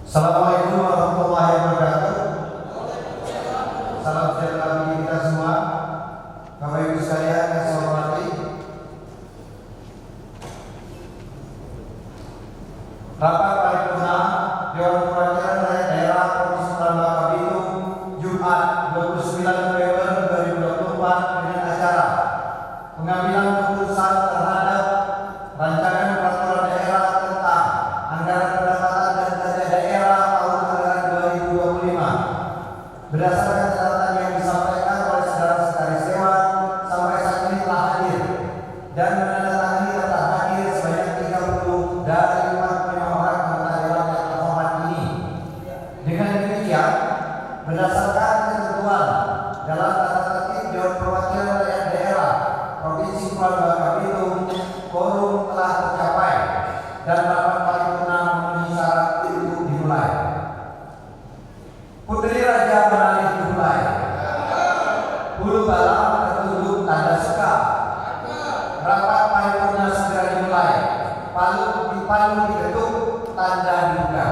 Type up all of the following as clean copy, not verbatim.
Assalamualaikum warahmatullahi wabarakatuh. Salam sejahtera bagi kita semua. Bapak Ibu sekalian yang saya hormati, rapat paripurna Dewan Perwakilan Rakyat Daerah Provinsi Bangka Belitung Jumat 29 November 2024 dengan acara pengambilan keputusan terhadap rancangan peraturan daerah tentang anggaran pendapatan dan belanja daerah tahun anggaran 2025. Berdasarkan catatan yang disampaikan oleh saudara sekretaris Dewan, sampai saat ini telah hadir dan menandatangani daftar hadir sebanyak 30 dari 45 orang anggota Dewan yang terhormat ini. Dengan demikian, berdasarkan ketentuan dalam tata tertib Dewan Perwakilan Rakyat Daerah Provinsi Bangka Belitung, quorum telah tercapai dan rapat paripurna memenuhi syarat untuk dimulai. Putri Raja Manalih dimulai. Hulu Balang tertunduk tanda suka. Rapat paripurna segera dimulai. Palu diketuk tanda dibuka.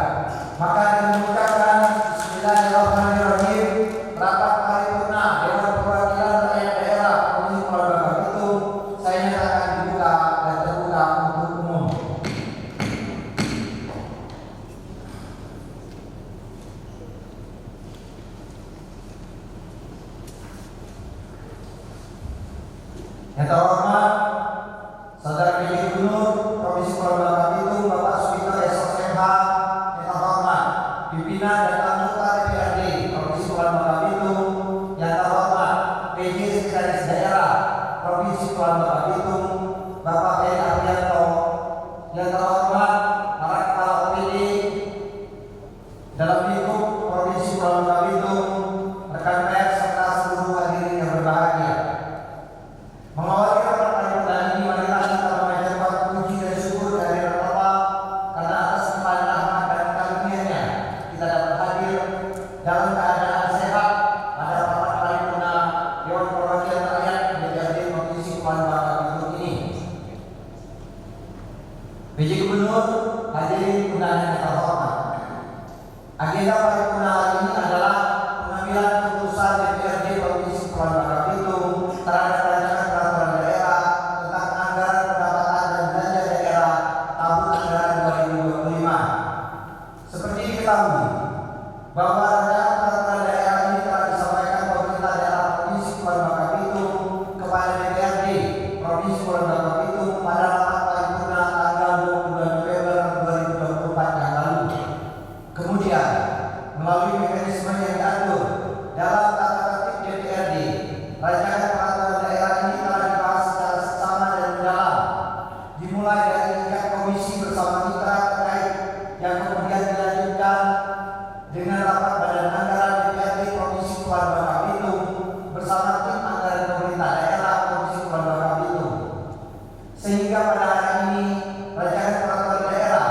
Maka dengan mengucapkan Bismillahirrahmanirrahim, rapat paripurna Dewan Perwakilan Rakyat Daerah Provinsi Bangka Belitung saya nyatakan dibuka dan terbuka untuk umum. Yang terhormat Saudara PJ Gubernur Provinsi Bangka Belitung Bapak Sugito SOMH, yang terhormat pimpinan dan anggota DPRD Provinsi Bangka Belitung, yang terhormat PJ Sekretaris Daerah Provinsi Bangka Belitung Bapak Ferry Aprianto, yang terhormat para kepala OPD dalam lingkup Provinsi Bangka Belitung, rekan pers serta seluruh hadirin yang berbahagia. Mengawali rapat paripurna ini, marilah kita memanjatkan puji dan syukur kehadirat Allah karena atas limpahan rahmat dan karunia-Nya kita dapat hadir dalam keadaan sehat pada rapat paripurna Dewan Perwakilan Rakyat DPRD Provinsi Bangka Belitung ini. PJ Gubernur, hadirin undangan yang terhormat. Agenda paripurna hari ini adalah pengambilan keputusan DPRD Provinsi Bangka Belitung terhadap rancangan peraturan daerah tentang anggaran pendapatan dan belanja daerah tahun anggaran 2025. Seperti diketahui bahwa rancangan peraturan daerah ini telah disampaikan pemerintah daerah Provinsi Bangka Belitung kepada DPRD Provinsi Bangka Belitung pada rapat paripurna tanggal 22 November 2024 yang lalu. Kemudian, melalui mekanisme yang diatur dalam tata tertib DPRD, rancangan peraturan daerah ini telah dibahas secara seksama dan mendalam, dimulai dari tingkat komisi bersama mitra terkait, yang kemudian dilanjutkan dengan rapat badan anggaran DPRD Provinsi Bangka Belitung bersama tim anggaran pemerintah daerah Provinsi Bangka Belitung, sehingga pada hari ini rancangan peraturan daerah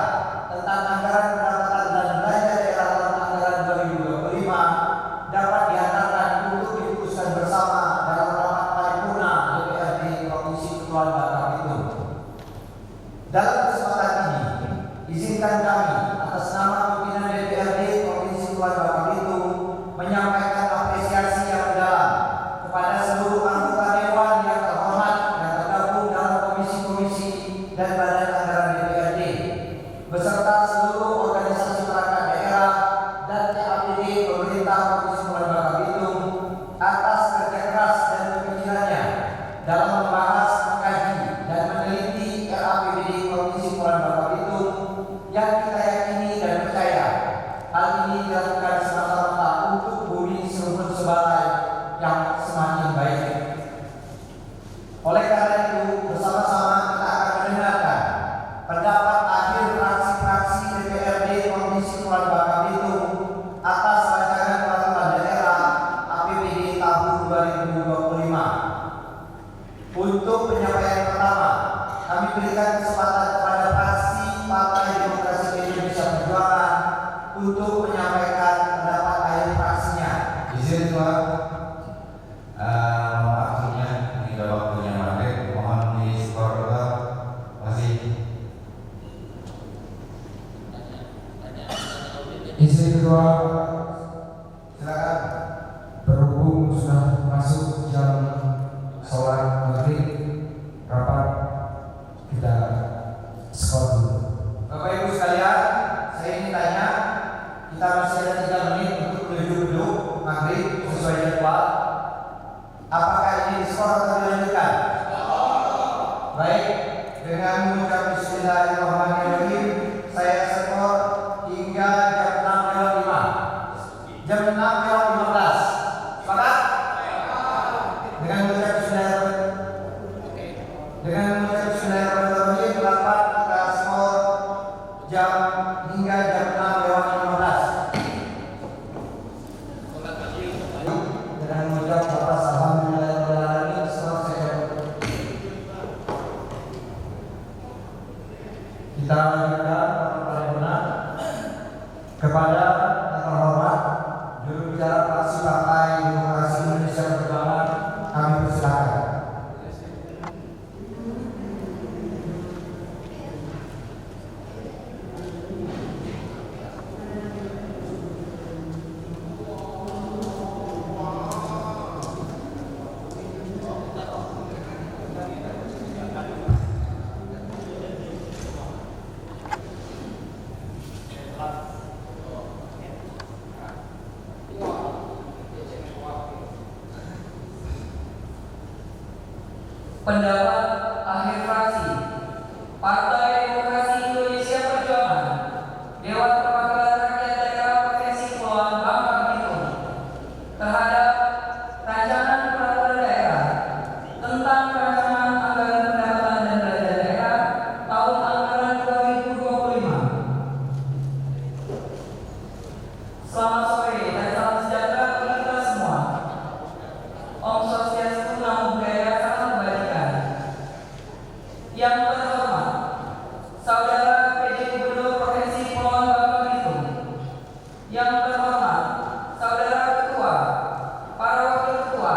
tentang anggaran pendapatan dan belanja daerah tahun anggaran 2025 dapat diantarkan untuk diputuskan bersama dalam rapat paripurna DPRD Provinsi Bangka Belitung. Dalam kesempatan ini, izinkan kami atas nama pimpinan DPRD Provinsi Bangka Belitung menyampaikan apresiasi yang mendalam kepada seluruh anggota dewan yang terhormat yang tergabung dalam komisi-komisi dan badan anggaran DPRD, beserta seluruh organisasi perangkat daerah dan TAPD pemerintah Provinsi Bangka Belitung atas kerja keras dan kepikirannya dalam membahas, mengkaji, dan meneliti RAPBD Provinsi Bangka Belitung, yang kita yakini dan percaya hal ini dilakukan semata-mata untuk bumi serumpun sebalai yang semakin baik. Oleh karena itu, bersama-sama kita akan mendengarkan pendapat Mahasiswa, silakan. Berhubung sudah masuk jam sholat maghrib, rapat kita skor dulu. Bapak Ibu sekalian, saya ingin tanya, kita masih ada 3 menit untuk menuju duduk maghrib sesuai jadwal. Apakah ini diskor atau dilanjutkan? Baik, dengan mengucap Bismillahirrahmanirrahim, saya skor hingga jam 6.05. Jam 6.15. Sepakat? Dengan mengucap Bismillahirrahmanirrahim, rapat kita skor hingga jam 6.15. Dengan mengucap atas alhamdulillahirrahmanirrahim, skor saya. Kita lanjutkan paripurna kepada yang terhormat juru bicara fraksi Partai Demokrasi Indonesia Perjuangan, kami persilakan. Pendapat akhir fraksi Partai Demokrasi Indonesia Perjuangan, Dewan Perwakilan Rakyat Daerah Provinsi Kepulauan Bangka Belitung terhadap rancangan peraturan daerah tentang rancangan anggaran pendapatan dan belanja daerah tahun anggaran 2025. Selamat sore dan salam sejahtera bagi kita semua. Om Swastiastu, Namo Buddhaya, salam kebajikan. Yang terhormat Saudara PJ Gubernur Provinsi Kepulauan Bangka Belitung, yang terhormat Saudara Ketua, para Wakil Ketua,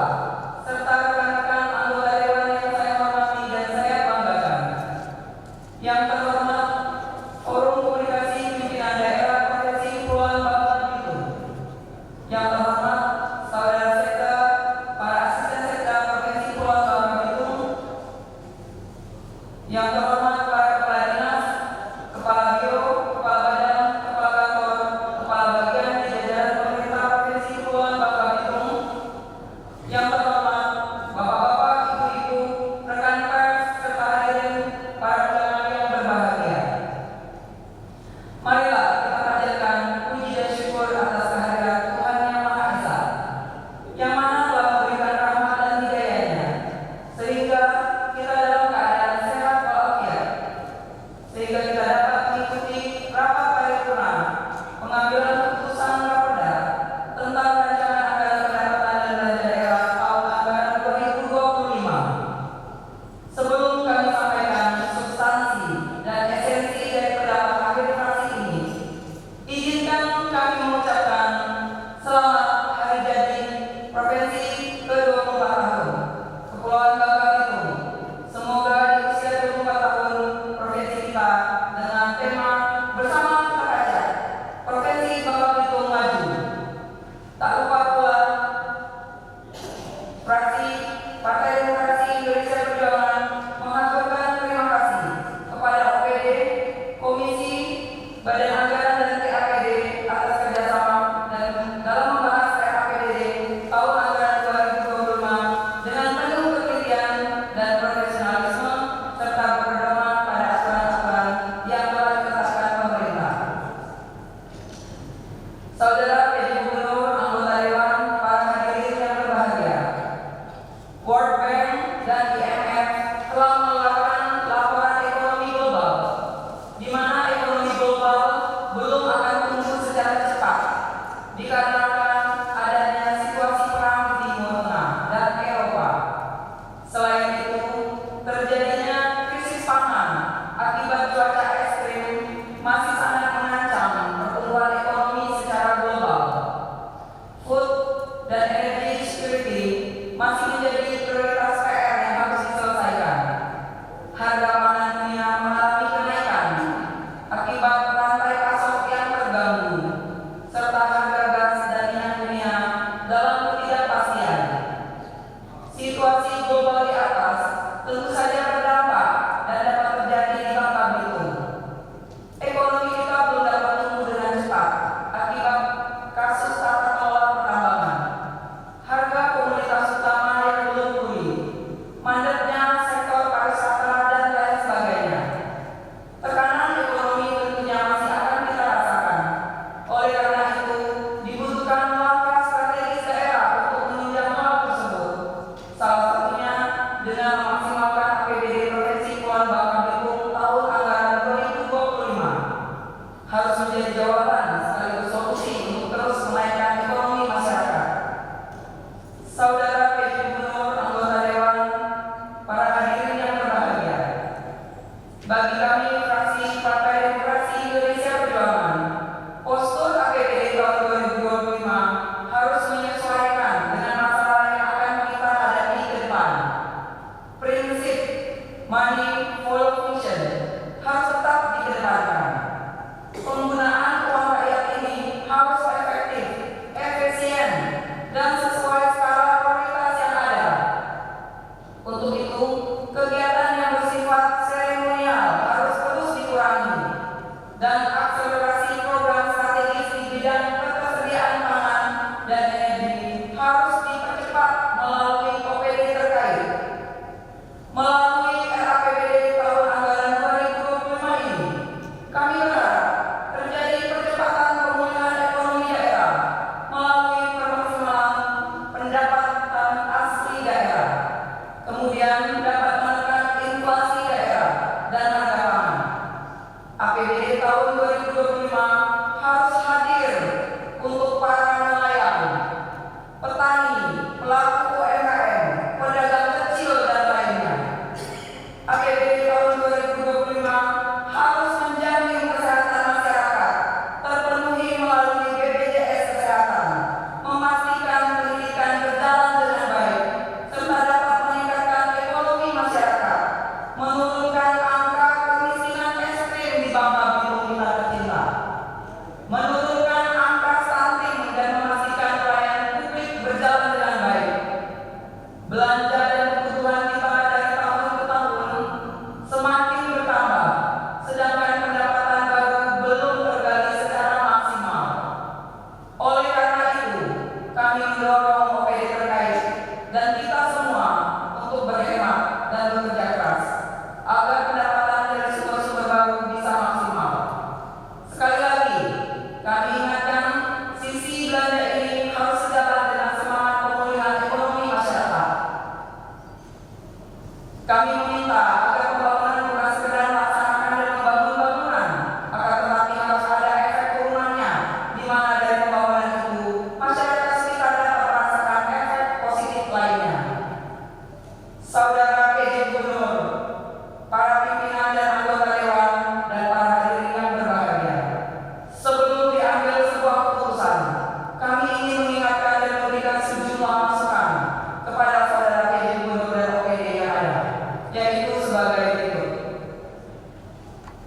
serta rekan-rekan anggota Dewan yang saya hormati dan saya banggakan. Yang terhormat Forum Komunikasi Pimpinan Daerah Provinsi Kepulauan Bangka Belitung, yang terhormat Saudara Sekda, para asisten Sekda Provinsi Kepulauan Bangka Belitung, yang terhormat para kepala dinas, kepala biro, kepala badan, kepala kantor, kepala bagian di jajaran pemerintah Provinsi Kepulauan Bangka Belitung, yang terhormat bapak-bapak, ibu-ibu, rekan pers, serta hadirin para undangan yang berbahagia. Marilah kita panjatkan puji dan syukur atas kehadiran Tuhan Yang Maha Esa, yang mana telah memberikan rahmat dan hidayahnya, sehingga kita dalam keadaan sehat walafiat, sehingga kita dapat mengikuti rapat paripurna pengambilan keputusan Raperda tentang rancangan anggaran pendapatan dan belanja daerah tahun anggaran 2025. Sebelum kami sampaikan substansi dan esensi dari pendapat akhir fraksi ini, izinkan kami mengucapkan selamat Hari Jadi Provinsi ke-24 tahun Kepulauan Bangka Belitung. Semoga di usia 24 tahun provinsi kita dengan tema bersama kita kajak Provinsi Bangka Belitung maju. Tak lupa pula fraksi Partai Demokrasi Indonesia Perjuangan mengaturkan terima kasih kepada OPD, Komisi, Badan Anggaran dan TAPD atas kerjasama dan dalam membahas TAPD tahun anggaran 2025 dengan penuh ketelitian dan profesionalisme serta berpedoman pada aturan-aturan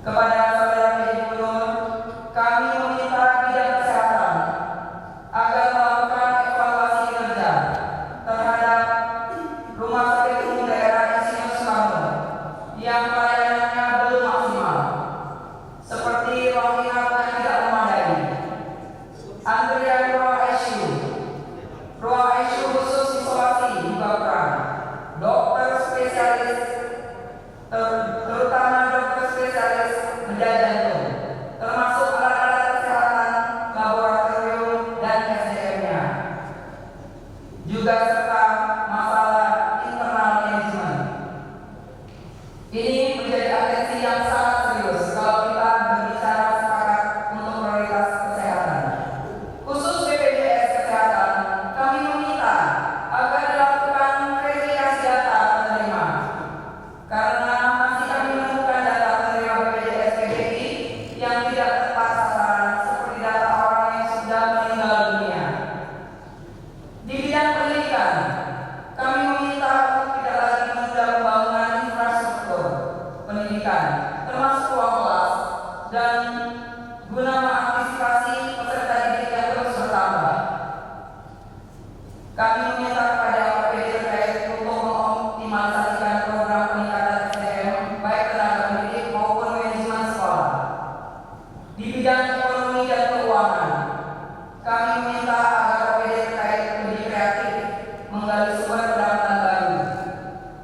Kepada saudara PJ Gubernur, kami meminta bidang kesehatan agar melakukan evaluasi kinerja terhadap Rumah Sakit Umum Daerah Insinyur Soekarno yang pelayanannya belum maksimal, seperti ruang inap yang tidak memadai, antrian ruang ICU, ruang ICU khusus isolasi juga kurang, dokter spesialis terutama dokter spesialis bedah jantung, termasuk alat-alat kesehatan, laboratorium, dan SDM-nya. Juga serta masalah internal manajemen. Ini menjadi atensi yang sangat serius kalau kita berbicara sepakat untuk prioritas kesehatan. Khusus BPJS Kesehatan, kami meminta agar dilakukan verifikasi data penerima, karena masih kami menemukan data penerima BPJS PBI yang tidak tepat sasaran, seperti data orang yang sudah meninggal dunia. Di bidang pendidikan, kami meminta untuk tidak lagi menunda pembangunan infrastruktur pendidikan, termasuk ruang kelas, dan guna mengantisipasi peserta didik yang terus bertambah. Kami meminta kepada APBD terkait untuk mengoptimalisasikan program peningkatan SDM, baik tenaga pendidik maupun manajemen sekolah. Di bidang ekonomi dan keuangan, kami meminta agar APBD terkait lebih kreatif menggali sumber pendapatan baru.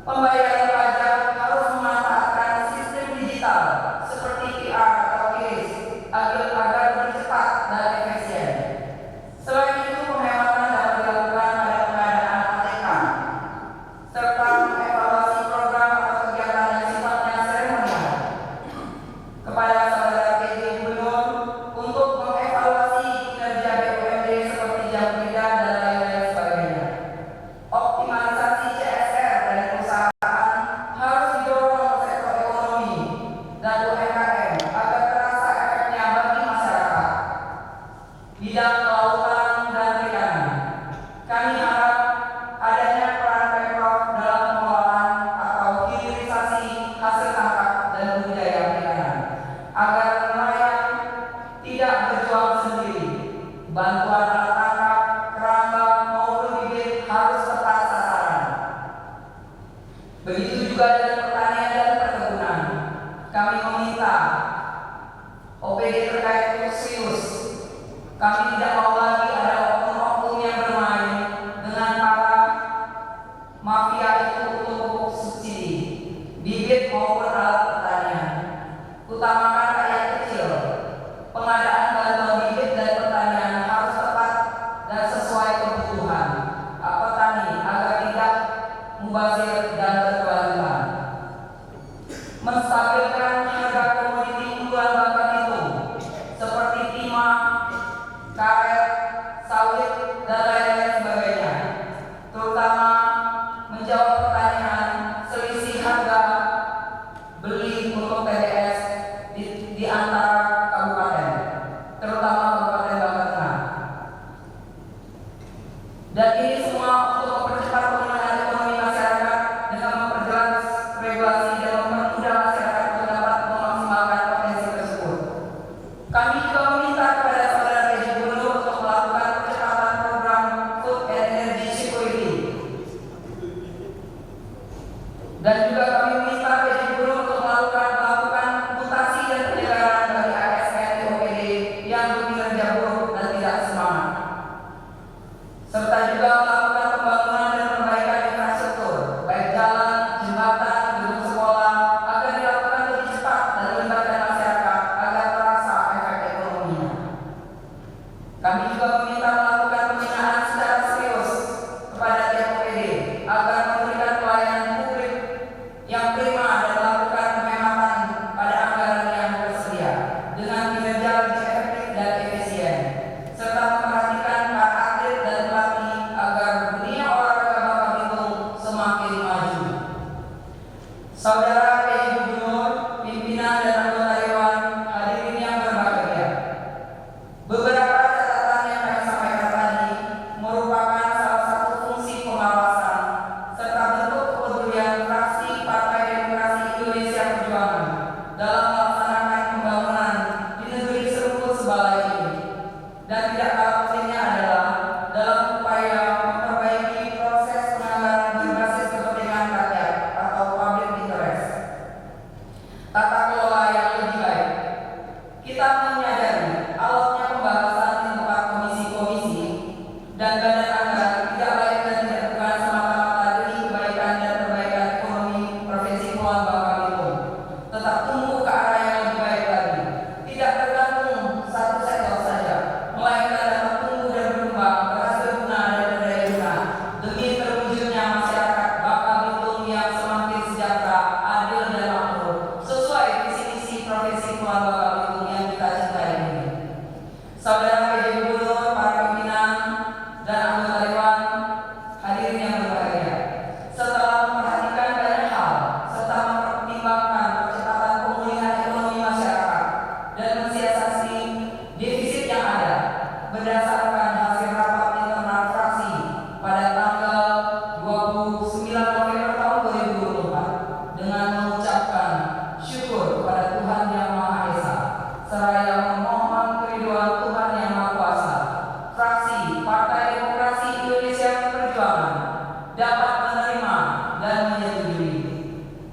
Pembayaran pajak harus memanfaatkan sistem digital seperti QR atau QRIS agar lebih cepat dan efisien. Selain itu, penghematan dapat dilakukan pada pengadaan ATK, serta mengevaluasi program atau kegiatan yang sifatnya seremonial. Kepada saudara PJ Gubernur untuk mengevaluasi kinerja BUMD seperti jam kerja dan lain-lain sebagainya. Optimalisasi CSR dari perusahaan harus didorong ke sektor ekonomi dan UMKM agar terasa efeknya bagi masyarakat. Bidang kelautan dan perikanan, kami harap adanya peran Pemprov dalam pengelolaan atau hilirisasi hasil tangkap dan budidaya perikanan, agar nelayan tidak berjuang sendiri. Bantuan alat tangkap, keramba maupun bibit harus tepat sasaran. Begitu juga dengan pertanian dan perkebunan. Kami meminta OPD terkait serius. Kami tidak mau lagi ada oknum-oknum yang bermain dengan para mafia itu untuk pupuk subsidi, bibit maupun alat pertanian. Utamakan rakyat kecil. Pengadaan bantuan bibit dan pertanian harus tepat dan sesuai kebutuhan petani agar tidak mubazir dan berkelanjutan. Menstabilkan harga komoditi unggulan bakat itu seperti timah, karet, sawit, dan lain-lain sebagainya, terutama menjawab pertanyaan selisih harga beli untuk TBS di antara kabupaten, terutama Kabupaten Bangka Tengah. Dan ini semua untuk mempercepat pemulihan ekonomi masyarakat dengan memperjelas regulasi dan mempermudah masyarakat untuk dapat memaksimalkan potensi tersebut. Kami juga meminta kepada saudara PJ Gubernur untuk melakukan percepatan program Food and Energy Security. Dan juga kami meminta PJ Gubernur untuk melakukan mutasi dan penyegaran bagi Provinsi Kepulauan Bangka Belitung yang kita cintai ini. Saudara PJ Gubernur, para pimpinan dan anggota dewan, hadirin yang berbahagia. Setelah memperhatikan banyak hal serta mempertimbangkan percepatan pemulihan ekonomi masyarakat dan mensiasati defisit yang ada, berdasarkan hasil rapat internal fraksi pada tanggal 29 November tahun 2024 dengan mengucapkan syukur kepada Tuhan Yang Maha Esa seraya memohon keriduan Tuhan Yang Maha Kuasa, fraksi Partai Demokrasi Indonesia Perjuangan dapat menerima dan menyetujui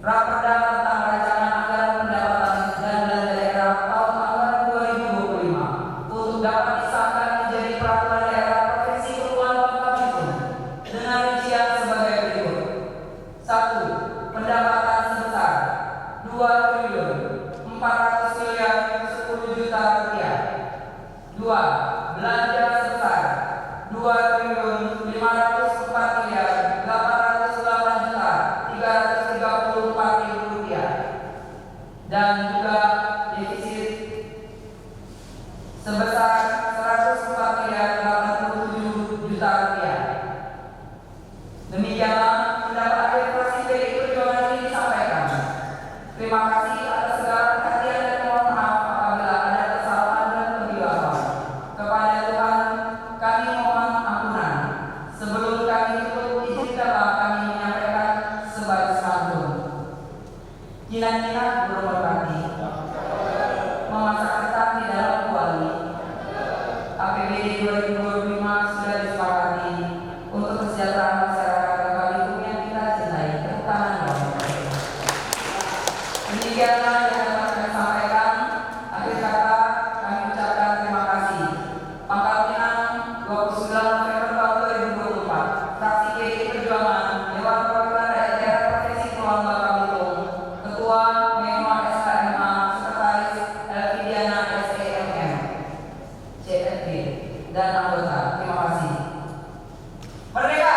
Raperda tentang rancangan anggaran pendapatan dan belanja daerah tahun anggaran 2025 untuk dapat disahkan menjadi peraturan daerah Provinsi Kepulauan Bangka Belitung dengan rincian sebagai berikut. 1. Pendapatan sebesar 2.400.010.000.000 rupiah. 2. Belanja sebesar 2.504.808.334.000 rupiah. Dan juga defisit sebesar 104.087 juta rupiah. Demikianlah pendapat akhir fraksi PDI Perjuangan ini disampaikan. Terima kasih atas segala perhatian dan mohon maaf apabila ada kesalahan dan kekeliruan. Kepada Tuhan kami mohon ampunan. Sebelum kami tutup, izinkanlah kami menyampaikan sebagai santun. Kina-kina belum berarti memasak ketan di dalam kuali. APBD 2025 sudah disepakati untuk kesejahteraan masyarakat Bangka Belitung yang kita cintai. Tepuk tangan dong. Demikianlah yang dapat kami sampaikan. Akhir kata kami ucapkan terima kasih. Pangkal Pinang 29 November tahun 2024, fraksi PDI Perjuangan, Dewan Perwakilan Rakyat Daerah Provinsi Kepulauan Bangka Belitung, Ketua Menwa SKMA, Sekretaris Elvidiana SEMM, CFD, dan anggota. Terima kasih. Merdeka!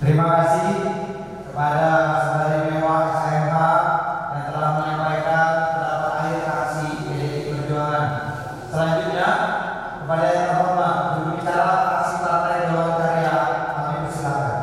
Terima kasih kepada Saudari Menwa SMK yang telah menyampaikan pendapat akhir fraksi PDI Perjuangan. Selanjutnya kepada yang terhormat juru bicara fraksi Partai Golongan Karya, kami persilakan.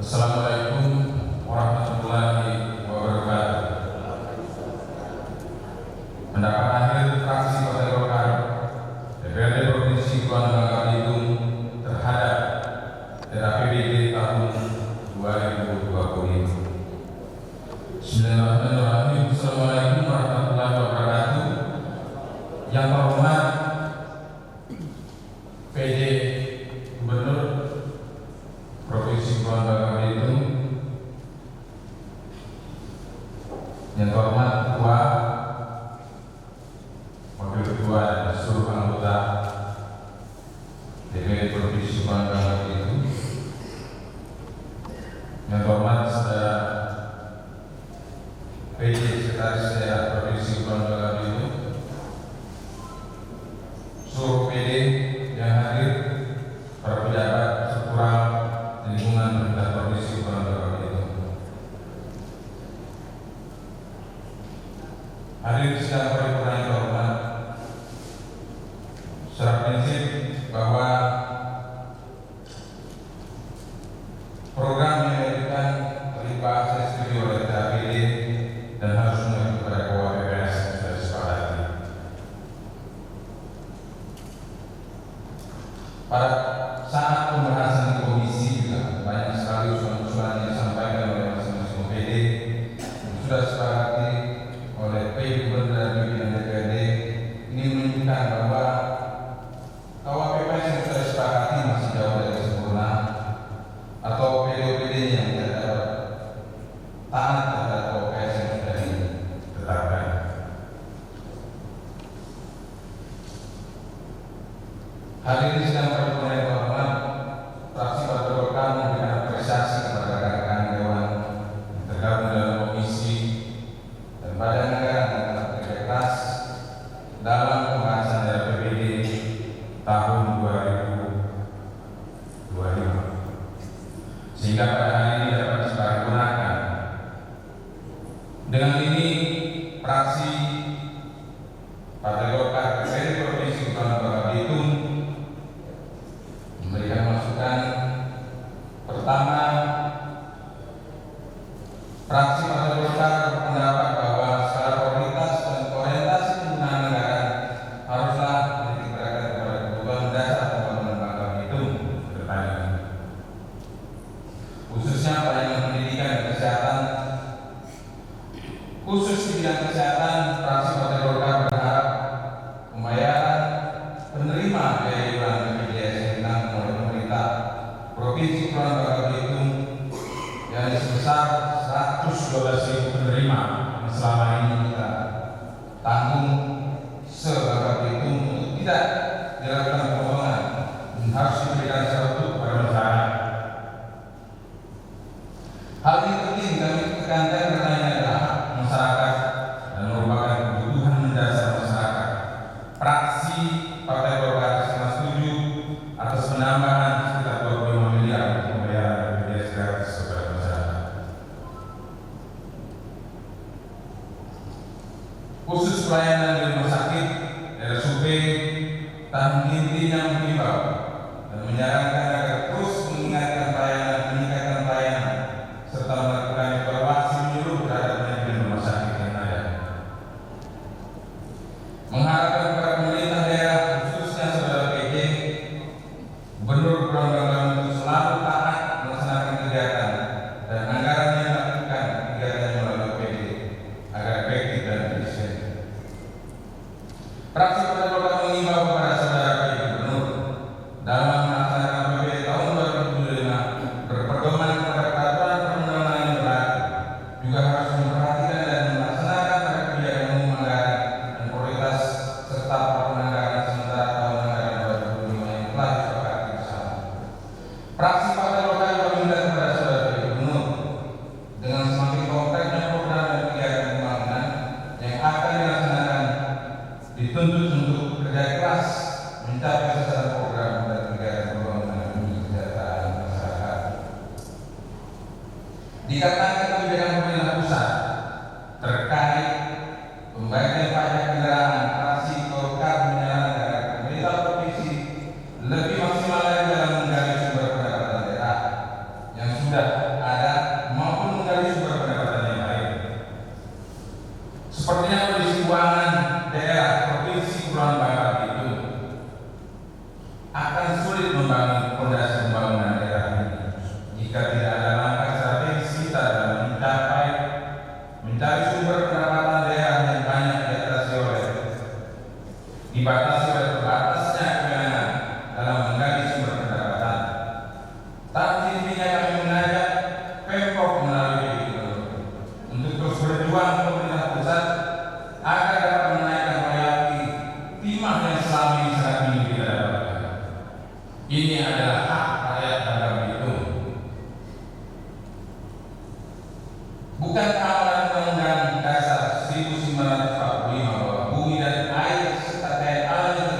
Assalamualaikum warahmatullahi wabarakatuh. Pendapat akhir fraksi Partai Golkar DPRD Provinsi Kepulauan Bangka Belitung terhadap RAPBD tahun 2020. Bismillahirrahmanirrahim. Assalamualaikum warahmatullahi wabarakatuh. Yang terhormat PJ Gubernur Provinsi Kepulauan Bangka Belitung, yang terhormat Ketua, Wakil Ketua dan seluruh anggota DPRD Provinsi Kepulauan Bangka Belitung, yang terhormat Saudara PJ Sekretaris Daerah Provinsi Kepulauan Bangka Belitung, pada saat pembahasan di komisi juga banyak sekali usulan-usulan yang disampaikan oleh masing-masing OPD yang sudah disepakati oleh PD Gubernur dan pimpinan DPRD. Ini menunjukkan bahwa KUHP yang sudah disepakati masih jauh dari sempurna, atau OPD-OPD yang tidak dapat taat terhadap KUHP yang sudah ditetapkan. Hal ini sedang berhubungan dengan hormat, fraksi Partai Golkar memberikan apresiasi kepada rekan-rekan Dewan yang tergabung dalam komisi dan badan anggaran yang telah bekerja keras dalam pembahasan RAPBD tahun 2025, sehingga pada hari ini dapat diparipurnakan. Dengan ini, fraksi Partai Golkar DPRD Provinsi Kepulauan Bangka Belitung memberikan masukan. Pertama, fraksi Partai Golkar berpendapat bahwa skala prioritas dan orientasi penggunaan anggaran haruslah menitikberatkan kepada kebutuhan dasar pembangunan Bangka Belitung ke depan ini, khususnya pelayanan pendidikan dan kesehatan. Khusus di bidang kesehatan, fraksi Partai Golkar berharap pembayaran penerima biaya iuran BPJS yang ditanggung oleh pemerintah Provinsi Kepulauan Bangka Belitung yang sebesar 112.000 penerima yang selama ini kita tanggung se-Bangka Belitung untuk tidak dilakukan pemotongan dan harus diberikan secara utuh kepada masyarakat. Hal ini penting kami tekankan karena ini adalah hak masyarakat dan merupakan kebutuhan mendasar masyarakat. Fraksi Partai Golkar sangat setuju atas penambahan sekitar 25 miliar untuk pembayaran BPJS gratis kepada masyarakat. Khusus pelayanan di rumah sakit, RSUP, tahun intinya mengimbau dan menyarankan agar terus meningkatkan pelayanan serta melakukan evaluasi menyeluruh terhadap manajemen rumah sakit yang ada. Mengharapkan kepada pemerintah daerah, khususnya Saudara PJ, Gubernur Kepulauan Bangka untuk selalu taat melaksanakan kegiatan dan anggaran yang dilakukan kegiatannya melalui OPD agar efektif dan efisien. Fraksi Partai Golkar mengimbau kepada Saudara PJ Gubernur dalam melaksanakan APBD tahun 2025 berpedoman kepada peraturan perundang-undangan yang berlaku, juga harus memperhatikan dan melaksanakan pada kebijakan umum anggaran dan prioritas serta program anggaran sementara tahun anggaran 2025 yang telah disepakati bersama. Fraksi Partai Golkar juga meminta kepada Saudara PJ Gubernur dengan semakin konkretnya program dan kegiatan pembangunan yang akan dilaksanakan dituntut untuk bekerja keras mencapai sasaran program dan kegiatan pembangunan demi kesejahteraan masyarakat. Dikatakan kebijakan pemerintah pusat terkait pembayaran pajak kendaraan, fraksi Golkar menyarankan agar pemerintah provinsi lebih maksimal lagi dalam menggali sumber pendapatan daerah yang sudah ada maupun menggali sumber pendapatan yang lain. Sepertinya kondisi keuangan daerah Provinsi Kepulauan Bangka Belitung akan sulit membangun fondasi pembangunan daerah ini jika tidak ada langkah strategis kita dalam mencari sumber pendapatan daerah yang banyak dibatasi oleh terbatasnya kewenangan dalam menggali sumber pendapatan. Tapi intinya kami mengajak Pemprov melalui PJ untuk terus berjuang pemerintah pusat agar dapat menaikkan royalti timah yang selama ini sangat tinggi kita dapatkan. Ini adalah hak rakyat Bangka Belitung. Bukan amalan Undang-Undang Dasar 1945 bahwa bumi dan air serta daya alam yang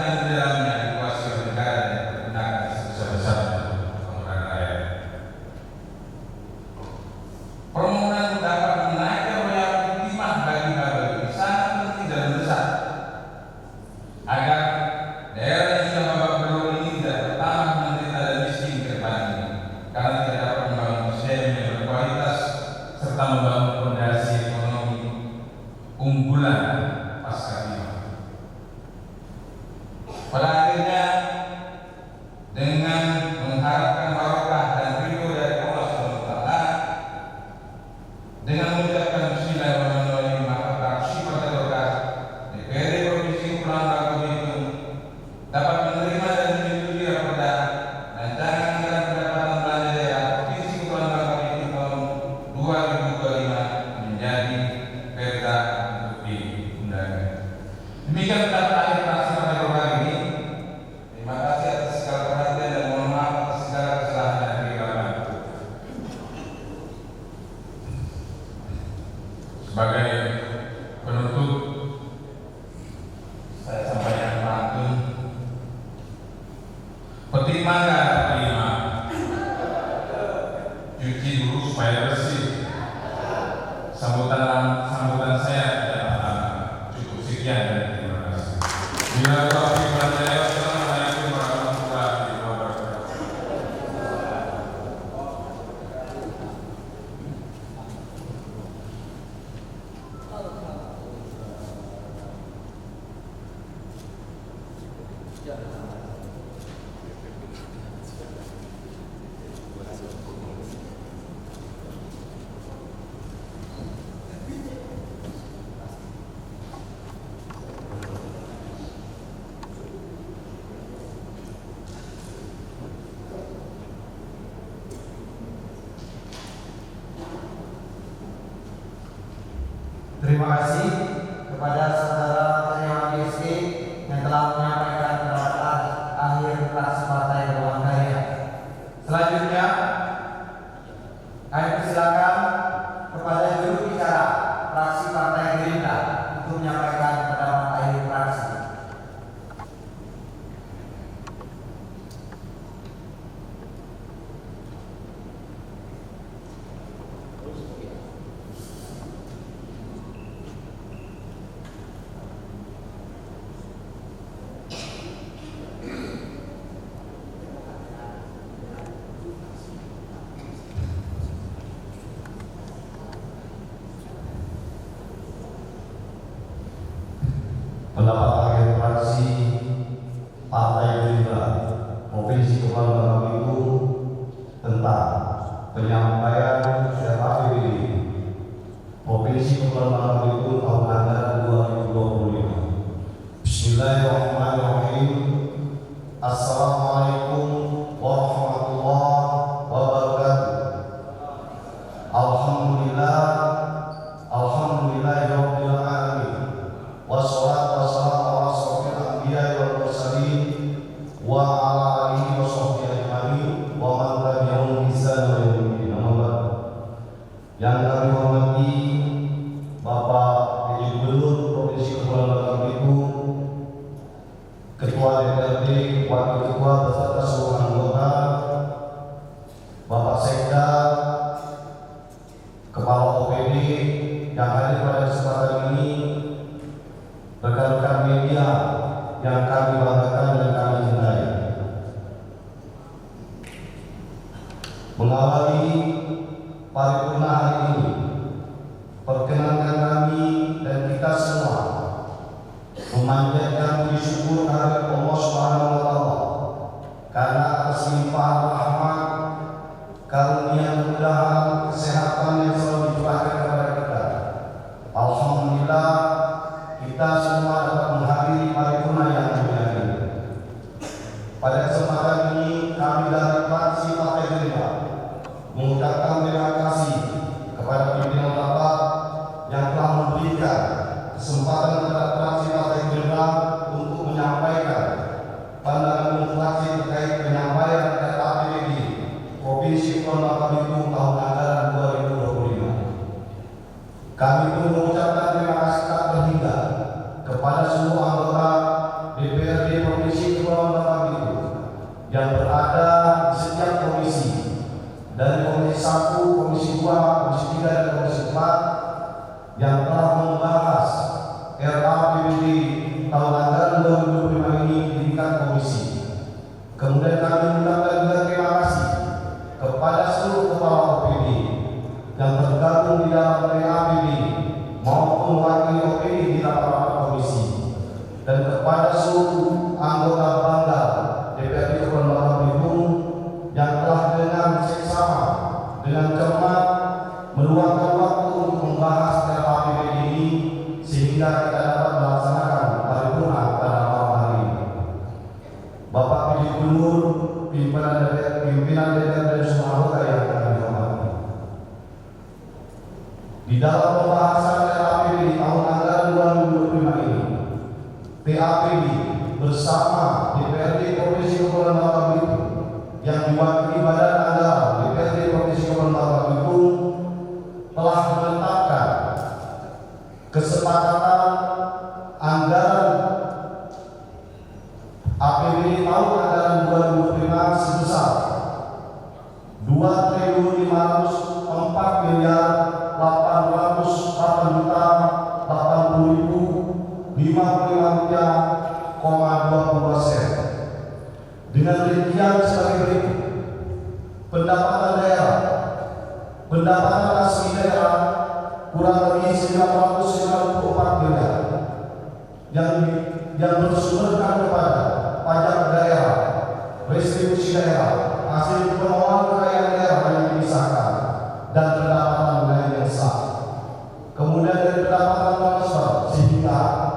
Demikian pendapat akhir fraksi Partai Golkar ini. Terima kasih atas segala perhatian dan mohon maaf atas segala kesalahan dan kegagalan. Sebagai penutup, saya sampaikan pantun. Petik mangga terima, cuci dulu supaya bersih. Sambutan saya cukup sekian dan terima kasih. Bila taufiq wal hidayah, wassalamualaikum warahmatullahi wabarakatuh. Terima kasih kepada saudara Terima GSD yang telah menyampaikan pendapat akhir fraksi Partai Golongan Karya. Selanjutnya, kami persilakan kepada juru bicara fraksi Partai Gerindra untuk menyampaikan pendapat akhir fraksi. Pendapat akhir fraksi Partai Gerindra Provinsi Kepulauan Bangka-Belitung tentang penyampaian RAPBD Provinsi Kepulauan Bangka-Belitung tahun anggaran 2025. Bismillahirrahmanirrahim. Assalamualaikum warahmatullahi wabarakatuh. Alhamdulillahirabbil alamin. Wassalatu wassalamu ala asyrofil anbiya'i wal mursalin wa ala alihi wa sahbihi ajma'in wa man tabi'ahum bi ihsan ila yaumil din. Yang kami hormati Bapak PJ Gubernur Provinsi Kepulauan Bangka-Belitung, Ketua DPRD, Wakil Ketua beserta seluruh anggota, Bapak Sekda, Kepala OPD yang hadir pada kesempatan ini, rekan-rekan media yang kami banggakan dan kami cintai. Mengawali paripurna hari ini, perkenankan kami dan kita semua memanjatkan puji syukur kehadirat Allah Subhanahu wa taala karena atas limpahan rahmat, karunia, kemudahan, kesehatan yang selalu dicurahkan kepada kita. Alhamdulillah, kita semua dapat menghadiri paripurna yang mulia ini. Pada kesempatan ini, kami dari fraksi Partai Gerindra mengucapkan terima kasih kepada pimpinan rapat yang telah memberikan kesempatan kepada fraksi Partai Gerindra untuk menyampaikan pandangan fraksi terkait penyampaian RAPBD Provinsi Kepulauan Bangka-Belitung tahun anggaran 2025. Kami pun mengucapkan terima kasih tak terhingga kepada seluruh anggota DPRD Provinsi Kepulauan Bangka-Belitung yang berada di setiap komisi, dari Komisi 1, Komisi 2, Komisi 3, dan Komisi 4 yang telah membahas RAPBD tahun anggaran 2025 ini di tingkat komisi. Kemudian kami mengucapkan juga terima kasih kepada seluruh kepala OPD yang tergabung di dalam RAPBD maupun wakil OPD di rapat-rapat komisi, dan kepada seluruh anggota Banggar DPRD Kepulauan Bangka-Belitung yang telah dengan seksama, dengan cermat meluangkan waktu untuk membahas RAPBD ini sehingga kita dapat melaksanakan paripurna pada malam hari ini. Bapak PJ Gubernur, pimpinan DPR dan semua anggota yang kami hormati, di dalam pembahasan RAPBD tahun anggaran 2025 ini, TAPB bersama DPRD Provinsi Kepulauan Bangka Belitung yang diwakili Badan Anggaran DPRD Provinsi Kepulauan Bangka Belitung telah menetapkan kesepakatan anggaran APBD tahun anggaran 2025 sebesar 2.408.80.055,20 dengan rincian sebagai berikut. Pendapatan daerah, pendapatan asli daerah kurang lebih 994 miliar yang bersumberkan kepada pajak daerah, restitusi daerah, hasil pengelolaan kekayaan daerah yang dipisahkan, dan pendapatan wilayah yang sah. Kemudian dari pendapatan transfer, sehingga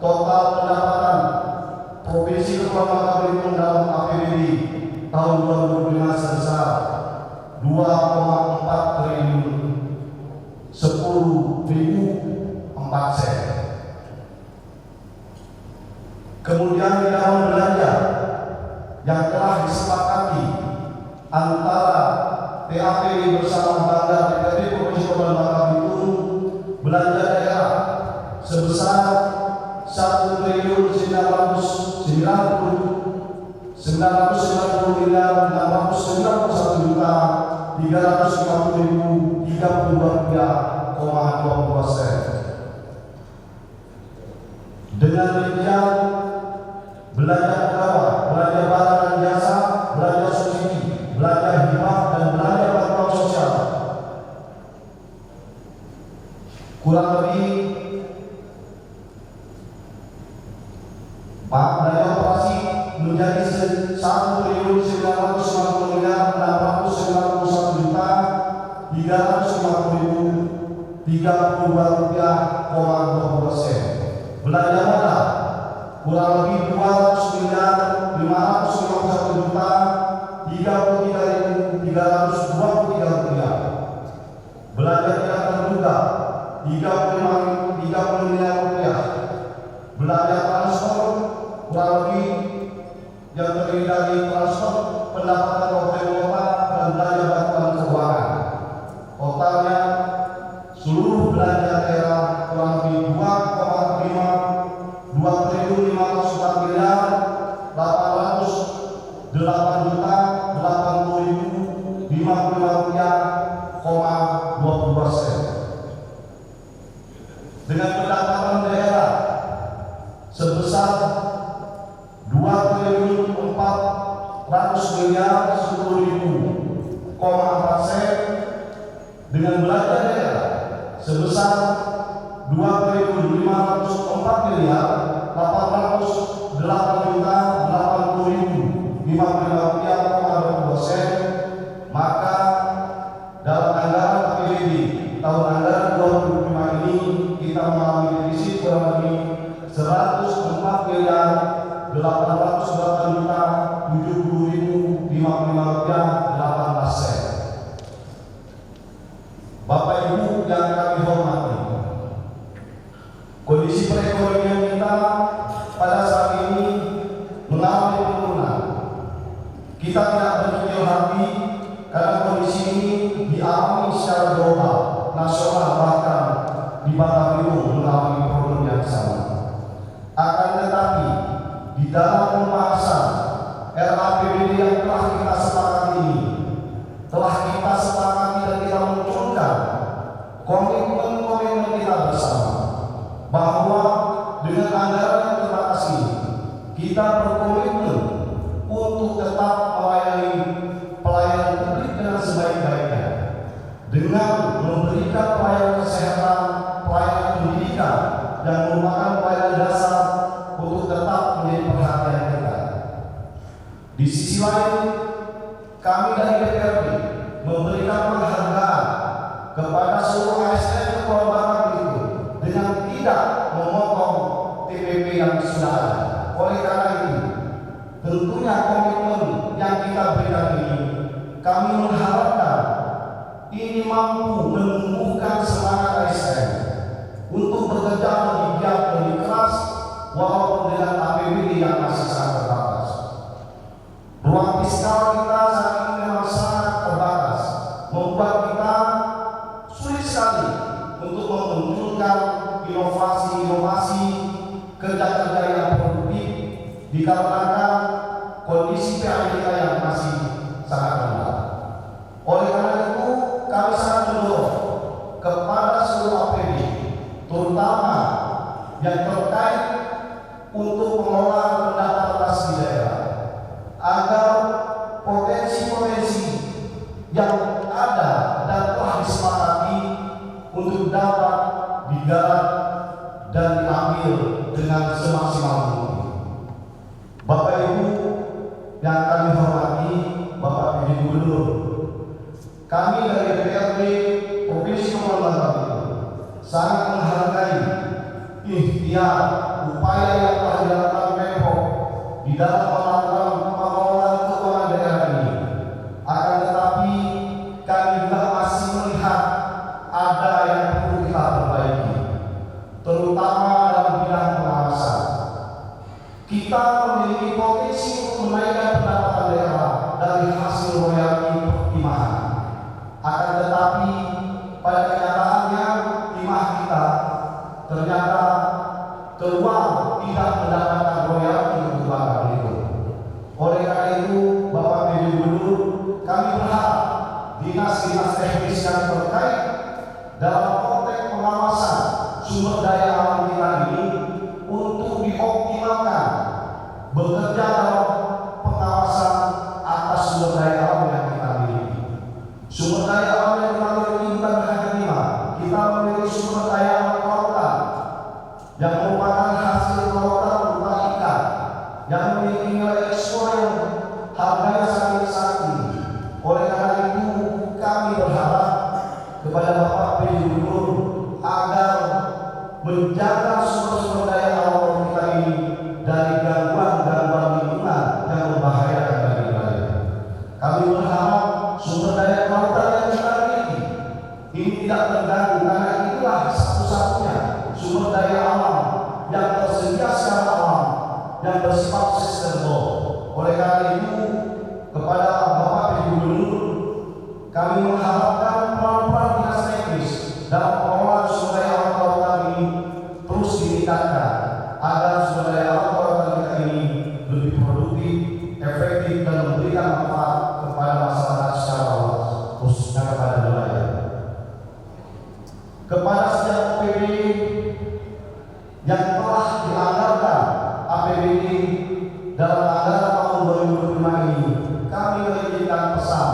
total pendapatan Provinsi Kepulauan Bangka Belitung dalam APBD tahun 2025 sebesar 2,4 triliun 10.004 sen. Kemudian di dalam belanja yang telah disepakati antara TAPB bersama Banggar DPRD Provinsi Kepulauan Bangka Belitung, belanja daerah sebesar 1.991.352.032 sen. Dengan rincian belanja pegawai, belanja barang dan jasa, belanja subsidi, belanja hibah, dan belanja bantuan sosial kurang lebih belanja operasi menjadi 1.991.352.032 sen. Belanja modal kurang lebih 2.551.033.323 rupiah. Belanja tidak terduga 35 miliar rupiah. Belanja transfer kurang lebih yang terdiri dari transfer pendapatan kabupaten kota dan belanja bantuan keuangan. Totalnya seluruh belanja daerah kurang lebih 2.880.055,22 sen. Dengan pendapatan daerah sebesar 2.410.004 sen, dengan belanja daerah sebesar 2.504.880.055,22 sen, maka dalam anggaran APBD tahun anggaran 2025 ini kita mengalami defisit kurang lebih 104.870.055,18 sen. Bapak Ibu yang kami hormati, kondisi perekonomian kita pada saat ini mengalami penurunan. Kita tidak berkecil hati karena kondisi ini dialami secara global, nasional, bahkan di Bangka Belitung mengalami problem yang sama. Akan tetapi di dalam pembahasan RAPBD yang telah kita sepakati ini, telah kita sepakati dan kita munculkan komitmen kita bersama bahwa dengan anggaran yang terbatas ini kita berkomitmen untuk tetap melayani pelayanan publik dengan sebaik-baiknya, dengan memberikan pelayanan kesehatan, pelayanan pendidikan, dan merupakan pelayanan dasar untuk tetap menjadi perhatian kita. Di sisi lain, kami dari DPRD memberikan penghargaan kepada seluruh ASN Kepulauan Bangka Belitung dengan tidak memotong TPP yang sudah ada. Oleh karena itu, tentunya komitmen yang kita berikan ini, kami mengharapkan ini mampu menumbuhkan semangat ASN untuk bekerja lebih giat, lebih keras walaupun dengan APBD yang masih sangat terbatas. Ruang fiskal kita saat ini memang sangat terbatas, membuat kita sulit sekali untuk memunculkan inovasi-inovasi kerja-kerja yang produktif dikarenakan kondisi PAD kita yang masih sangat rendah. Oleh karena itu, kami sangat mendorong kepada seluruh APD, terutama yang terkait untuk pengelolaan pendapatan kas di daerah, agar potensi-potensi yang ada dan telah disepakati untuk dapat digarap dan diambil dengan semaksimal mungkin. Bapak Ibu yang kami hormati, Bapak PJ Gubernur, kami dari DPRD Provinsi Kepulauan Bangka sangat menghargai ikhtiar upaya yang telah dilakukan Pemprov di dalam melakukan pengelolaan keuangan daerah ini. Akan tetapi kami juga masih melihat ada yang perlu kita perbaiki, terutama dalam bidang pengawasan. Kita memiliki potensi untuk menaikkan pendapatan daerah dari hasil royalti pertimbangan. Akan tetapi pada kenyataannya timah kita ternyata keluar tidak mendapatkan royalti untuk Bangka Belitung. Oleh karena itu, Bapak PJ Gubernur, kami berharap dinas-dinas teknis yang terkait dalam konteks pengawasan sumber daya alam kita ini untuk dioptimalkan, bekerja dalam pengawasan atas sumber daya alam yang kita miliki. Sumber daya alam yang kita miliki bukan hanya 5, kita memiliki sumber daya alam kelautan yang merupakan hasil kelautan berupa ikan yang memiliki nilai ekspor yang harganya sangat tinggi. Oleh karena itu, kami berharap kepada Bapak PJ Gubernur agar menjaga sumber-sumber daya alam kita ini dari gangguan-gangguan lingkungan yang membahayakan bagi wilayah. Kami berharap sumber daya kelautan yang kita miliki ini tidak terganggu, karena itulah satu-satunya sumber daya alam yang tersedia secara alam yang bersifat sustainable. Oleh karena itu, kepada Bapak PJ Gubernur, kami mengharapkan peran-peran dinas teknis dalam pengelolaan sumber daya alam kelautan ini terus ditingkatkan agar sumber daya alam kelautan kita ini lebih produktif, efektif, dan memberikan manfaat kepada masyarakat secara luas, khususnya kepada wilayah. Kepada setiap OPD yang telah dianggarkan APBD dalam anggaran tahun 2025 ini, kami menitipkan pesan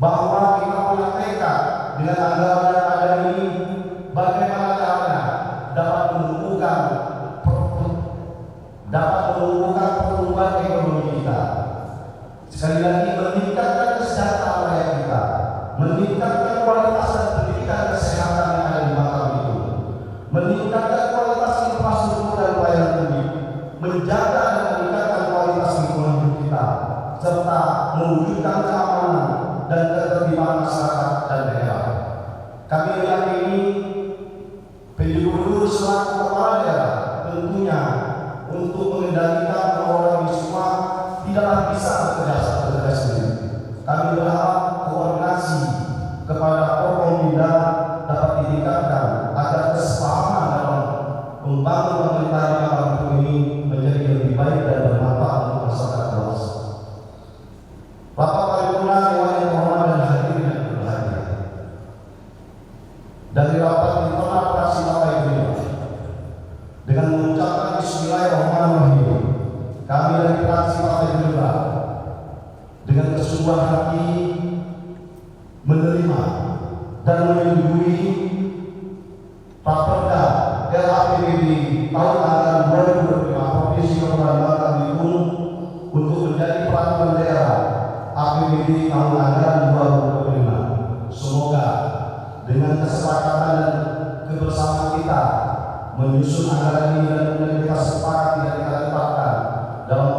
bahwa kita punya tekad dengan anggaran yang ada ini, bagaimana caranya dapat menumbuhkan pertumbuhan ekonomi kita. Sekali lagi, meningkatkan kesejahteraan rakyat kita, meningkatkan kualitas dan pendidikan kesehatan yang ada di Bangka Belitung, meningkatkan kualitas infrastruktur dan pelayanan publik, menjaga dan meningkatkan kualitas lingkungan hidup kita, serta mewujudkan keamanan dan ketertiban masyarakat dan daerah. Kami meyakini PJ Gubernur selaku kepala daerah tentunya untuk mengendalikan pengelolaan ini semua tidaklah bisa bekerja sendiri. Kami berharap koordinasi kepada Forkompinda dapat ditingkatkan agar kesepahaman dalam membangun pemerintahan yang baru ini menjadi lebih baik dan bermanfaat untuk masyarakat luas. Bapak Paripurna Dewan yang terhormat dan hadirin yang berbahagia, dari rapat internal fraksi Partai Gerindra dengan mengucapkan Bismillahirrahmanirrahim, kami dari fraksi Partai Gerindra dengan kesungguhan hati menerima dan menyetujui Raperda RAPBD tahun anggaran 2025 Provinsi Kepulauan Bangka Belitung untuk menjadi peraturan daerah APBD tahun anggaran 2025. Semoga dengan kesepakatan dan kebersamaan kita menyusun anggaran ini dan kemudian kita sepakat dan kita tetapkan dalam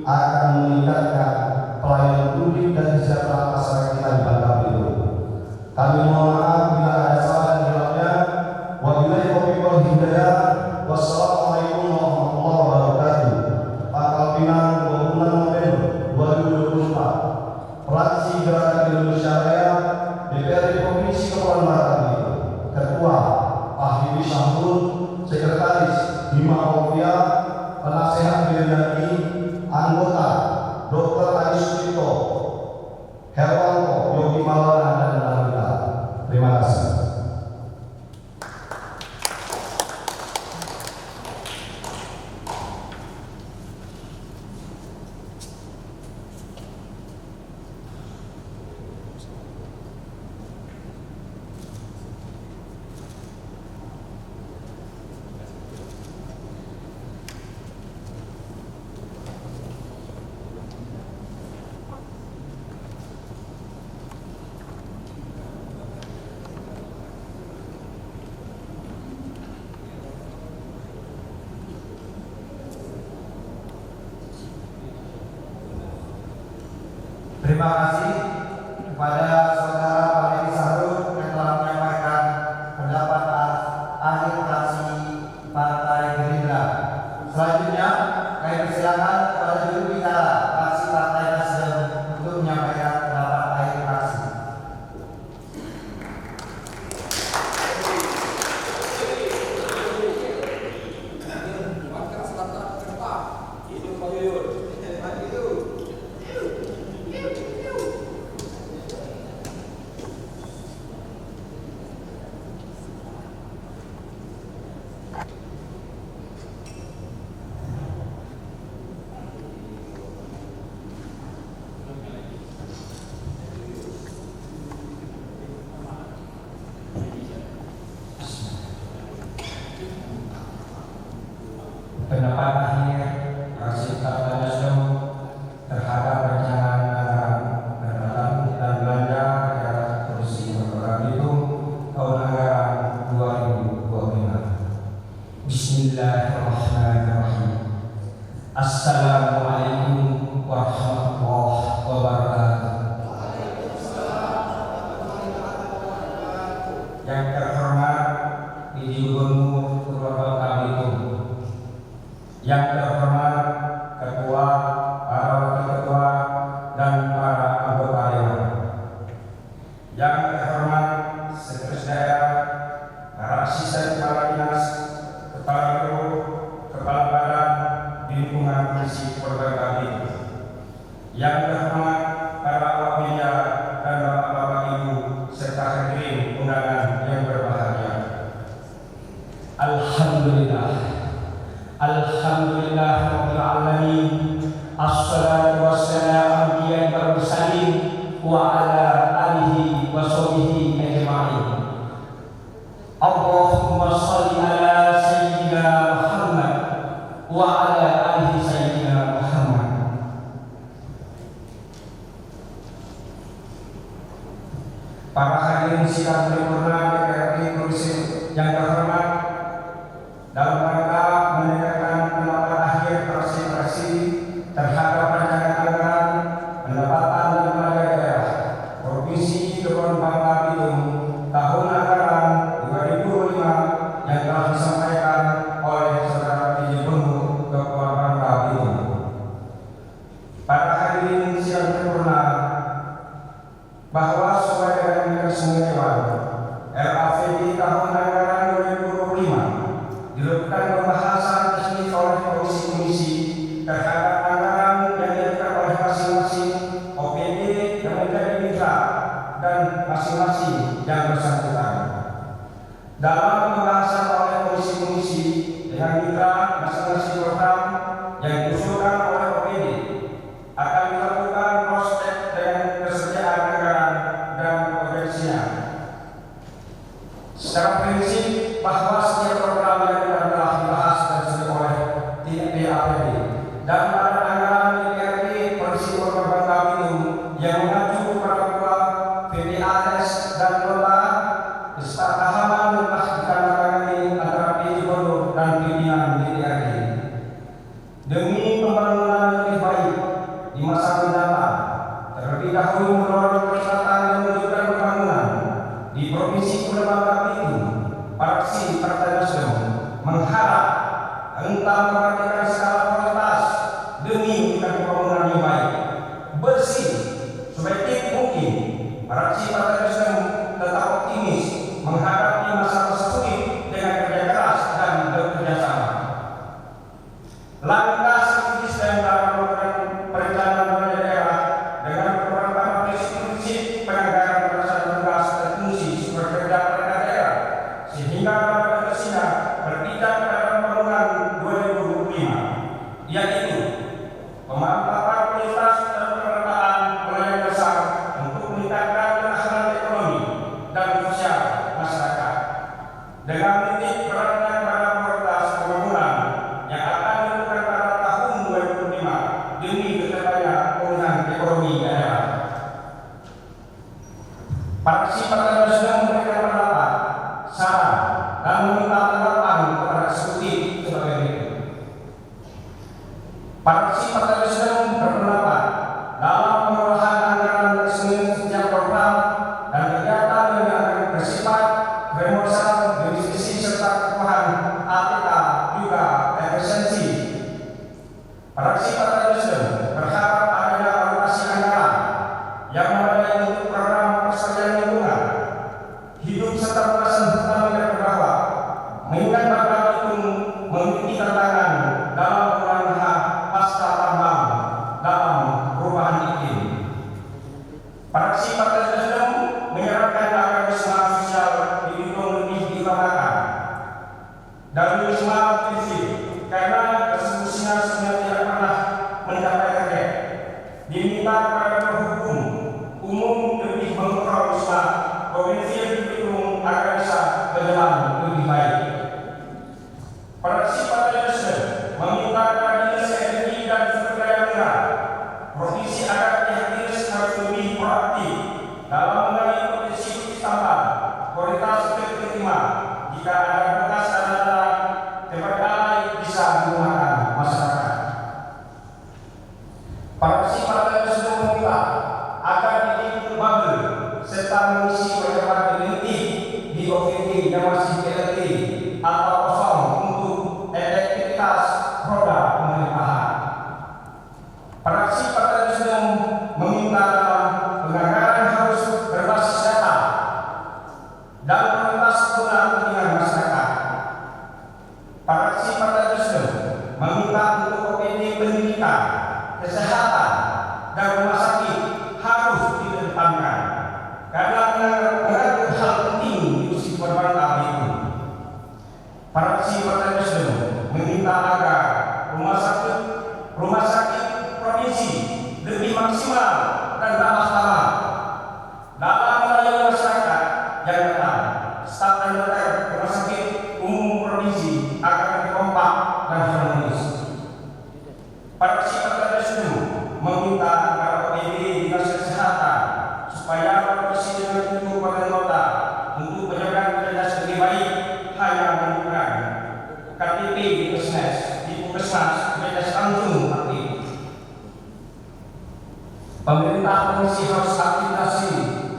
akan meningkatkan pelayanan publik dan kesejahteraan masyarakat kita di Bangka Belitung. Kami mohon maaf bila ada salah dan hilangnya. Wabillahi taufiq wal hidayah. Wassalamualaikum warahmatullahi wabarakatuh. Pangkal Pinang, 26 November 2024. Fraksi Gerakan Indonesia Raya, DPRD Provinsi Kepulauan Bangka Belitung. Ketua Pak Habibie Syamsul, Sekretaris Bima Alvia, Penasehat Biryani, anggota Dr. Adi Sucipto, Herwanto, Yogi Maulana, dan Nalita. Terima kasih. Terima kasih kepada saudara Pak Sahrul yang telah menyampaikan pendapat akhir fraksi Partai Gerindra. Selanjutnya, kami persilakan kepada juru bicara fraksi Partai Nasdem untuk menyampaikan pendapat akhir fraksi. Pendapat akhir fraksi Partai Nasdem terhadap rancangan anggaran pendapatan dan belanja daerah Provinsi Bangka Belitung tahun anggaran 2025. Bismillahirrahmanirrahim. Assalamualaikum warahmatullahi wabarakatuh. Yang terhormat Ibu Gubernur Bangka Belitung, yang terhormat ketua, para wakil ketua, dan para anggota dewan, yang terhormat sekretaris daerah, para asisten kepala dinas, kepala biro, kepala badan di lingkungan Provinsi Bangka Belitung, yang terhormat para awak media dan bapak-bapak ibu serta hadirin undangan yang berbahagia. Alhamdulillah Rabbil Alamin. Assalatu wassalamu ala mursalin wa ala alihi wa sahbihi ajma'in. Allahumma shalli ala sayyidina Muhammad wa ala alihi sayyidina Muhammad. Para hadirin sidang paripurna DPRD Provinsi yang terhormat, dalam rangka mendengarkan pendapat akhir fraksi-fraksi terhadap rancangan anggaran pendapatan dan belanja daerah Provinsi Kepulauan Bangka Belitung tahun anggaran 2025 yang telah disampaikan oleh Saudara Gubernur Kepulauan Bangka Belitung. Para hadirin sidang paripurna, bahwa sesuai dengan mekanisme dewan, dahulu mendorong percepatan dan mewujudkan pembangunan di Provinsi Bangka Belitung, fraksi Partai Nasdem mengharap tentang memperhatikan skala prioritas demi mewujudkan pembangunan yang baik, bersih, sebaik mungkin. Fraksi Partai Nasdem tetap optimis menghadapi masa-masa sulit dengan kerja keras dan bekerja sama. Langkah strategis dan dalam melakukan perencanaan belanja daerah dengan penerapan prinsip penegakan perasaan tugas dan fungsi sumber kerja perangkat daerah sehingga dapat tersirat berpijak pada pembangunan 2025, yaitu pemantapan kualitas dan penataan pelayanan dasar untuk meningkatkan ketahanan ekonomi dan sosial masyarakat dengan titik beratnya pada prioritas pembangunan yang akan dilakukan pada tahun 2025 demi tercapainya pemulihan ekonomi daerah. Fraksi Partai Nasdem memberikan pendapat, saran, dan meminta tanggapan kepada eksekutif sebagai berikut. Fraksi Partai Nasdem berpendapat dalam pengelolaan anggaran setiap program dan kegiatan yang akan bersifat promosional, divisi serta kebutuhan ATK juga efisiensi. Fraksi Partai Nasdem berharap adanya alokasi anggaran yang memadai untuk program pelestarian lingkungan hidup serta pembahasan hutan dan berdampak, mengingat Bangka Belitung memiliki tantangan dalam perubahan hak pasca tambang dalam perubahan iklim. Fraksi Partai Nasdem menyarankan agar wisma sosial di Belitung lebih diutamakan dan wisma fisik karena eksekusinya sebenarnya tidak pernah mencapai target. Diminta kepada hukum umum lebih mengontrol wisma provinsi Belitung agar bisa berjalan lebih baik. Fraksi Partai Nasdem meminta kepada Dinas Energi dan Sumber Daya Mineral provinsi agar pihak dinas harus lebih proaktif dalam mengenai potensi tambang kualitas terima jika ada bekas tanda terbengkalai bisa digunakan masyarakat. Fraksi Partai Nasdem meminta agar ditutup bubble serta mengisi pejabat definitif di OVD yang masih PLT atau kosong untuk efektivitas roda pemerintahan. Fraksi Partai Nasdem meminta dalam penganggaran harus berbasis data dan prioritas guna kepentingan masyarakat. Fraksi Partai Nasdem meminta untuk OPD pendidikan, kesehatan, dan rumah sakit harus dikedepankan karena menganggap hal penting di usia Bangka Belitung. Fraksi Partai Nasdem meminta agar rumah sakit provinsi lebih maksimal dan ramah dalam melayani masyarakat yang datang. Staf dan dokter rumah sakit umum provinsi akan lebih kompak dan harmonis. Fraksi Partai Nasdem meminta agar OPD Dinas Kesehatan supaya provinsi dengan tujuh kabupaten kota untuk penjagaan kualitas lebih baik hanya menunjukkan KTP di Puskesmas kualitas langsung aktif. Pemerintah provinsi harus aktifasi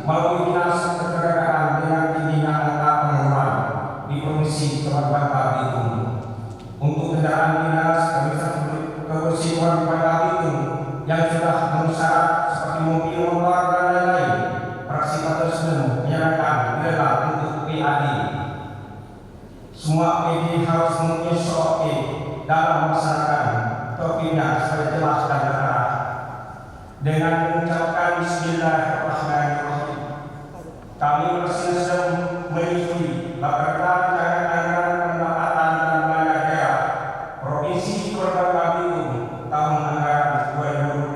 melalui dinas ketenagaan dengan tingginya angka pengangguran di provinsi Bangka Belitung. Untuk kendaraan dinas kebersihan Bangka Belitung yang sudah memenuhi syarat seperti mobil, motor, dan lain-lain, fraksi Partai Nasdem menyarankan dilelang untuk PAD. Semua PAD harus mempunyai SOP dalam melaksanakan topiknya secara jelas dan terarah. Dengan mengucapkan Bismillahirrahmanirrahim, kami fraksi Nasdem menyetujui laporan anggaran pendapatan dan belanja daerah Provinsi Bangka Belitung tahun anggaran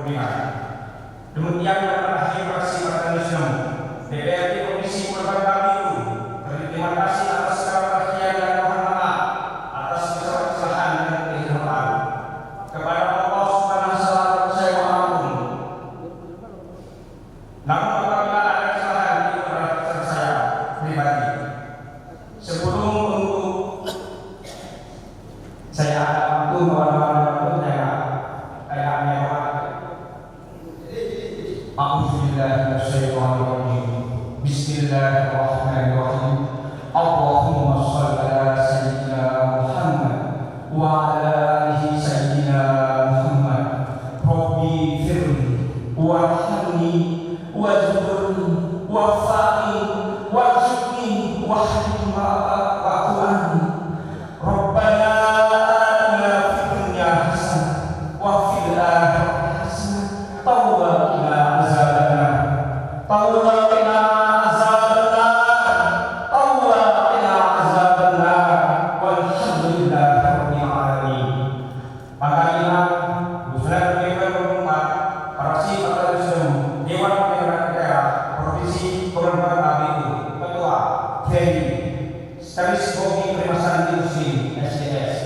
2025. Demikian yang terakhir fraksi Partai Nasdem DPRD Provinsi Bangka Belitung. Terima kasih atas segala perhatian dan mohon maaf atas segala kesalahan dan kehilafan. Kepada Allah Subhanahu wa Ta'ala saya mohon ampun. Namun apabila ada kesalahan itu adalah saya pribadi. Sebelum untuk saya ada waktu kawan-kawan saya kayak mewah. بالله من الشيطان الرجيم. بسم الله الرحمن الرحيم. اللهم صل على سيدنا محمد وعلى آله سيدنا محمد. ربي اغفرني وارحمني واجبرني وارفعني وارزقني واحفظني واعف عني. ربنا آتنا في الدنيا حسنة وفي الآخرة حسنة وقنا عذاب النار. وقنا عذاب النار. وقنا عذاب النار. والحمد لله رب العالمين. Pangkalinan Gubernur Dewan Pembangunan Fraksi Partai Nasdem Dewan Pimpinan Daerah Provinsi Kepulauan Riau Ketua Ferry Staris Bogi Primasan Industri SDS.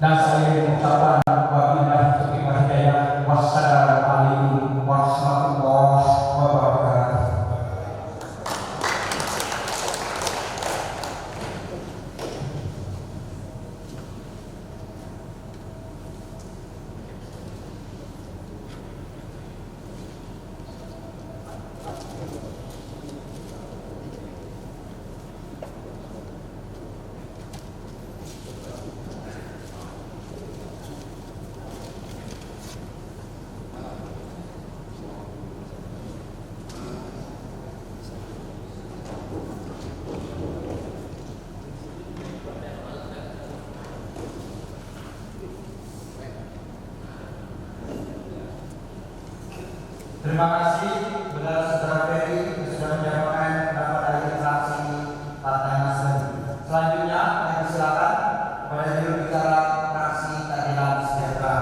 Dan saya mengucapkan wabillahi taufiq wal hidayah. Wassalamualaikum warahmatullahi wabarakatuh. Terima kasih kepada saudara Ferry yang sudah menyampaikan pendapat dari fraksi Partai Nasdem. Selanjutnya, saya persilakan kepada juru bicara fraksi Keadilan Sejahtera.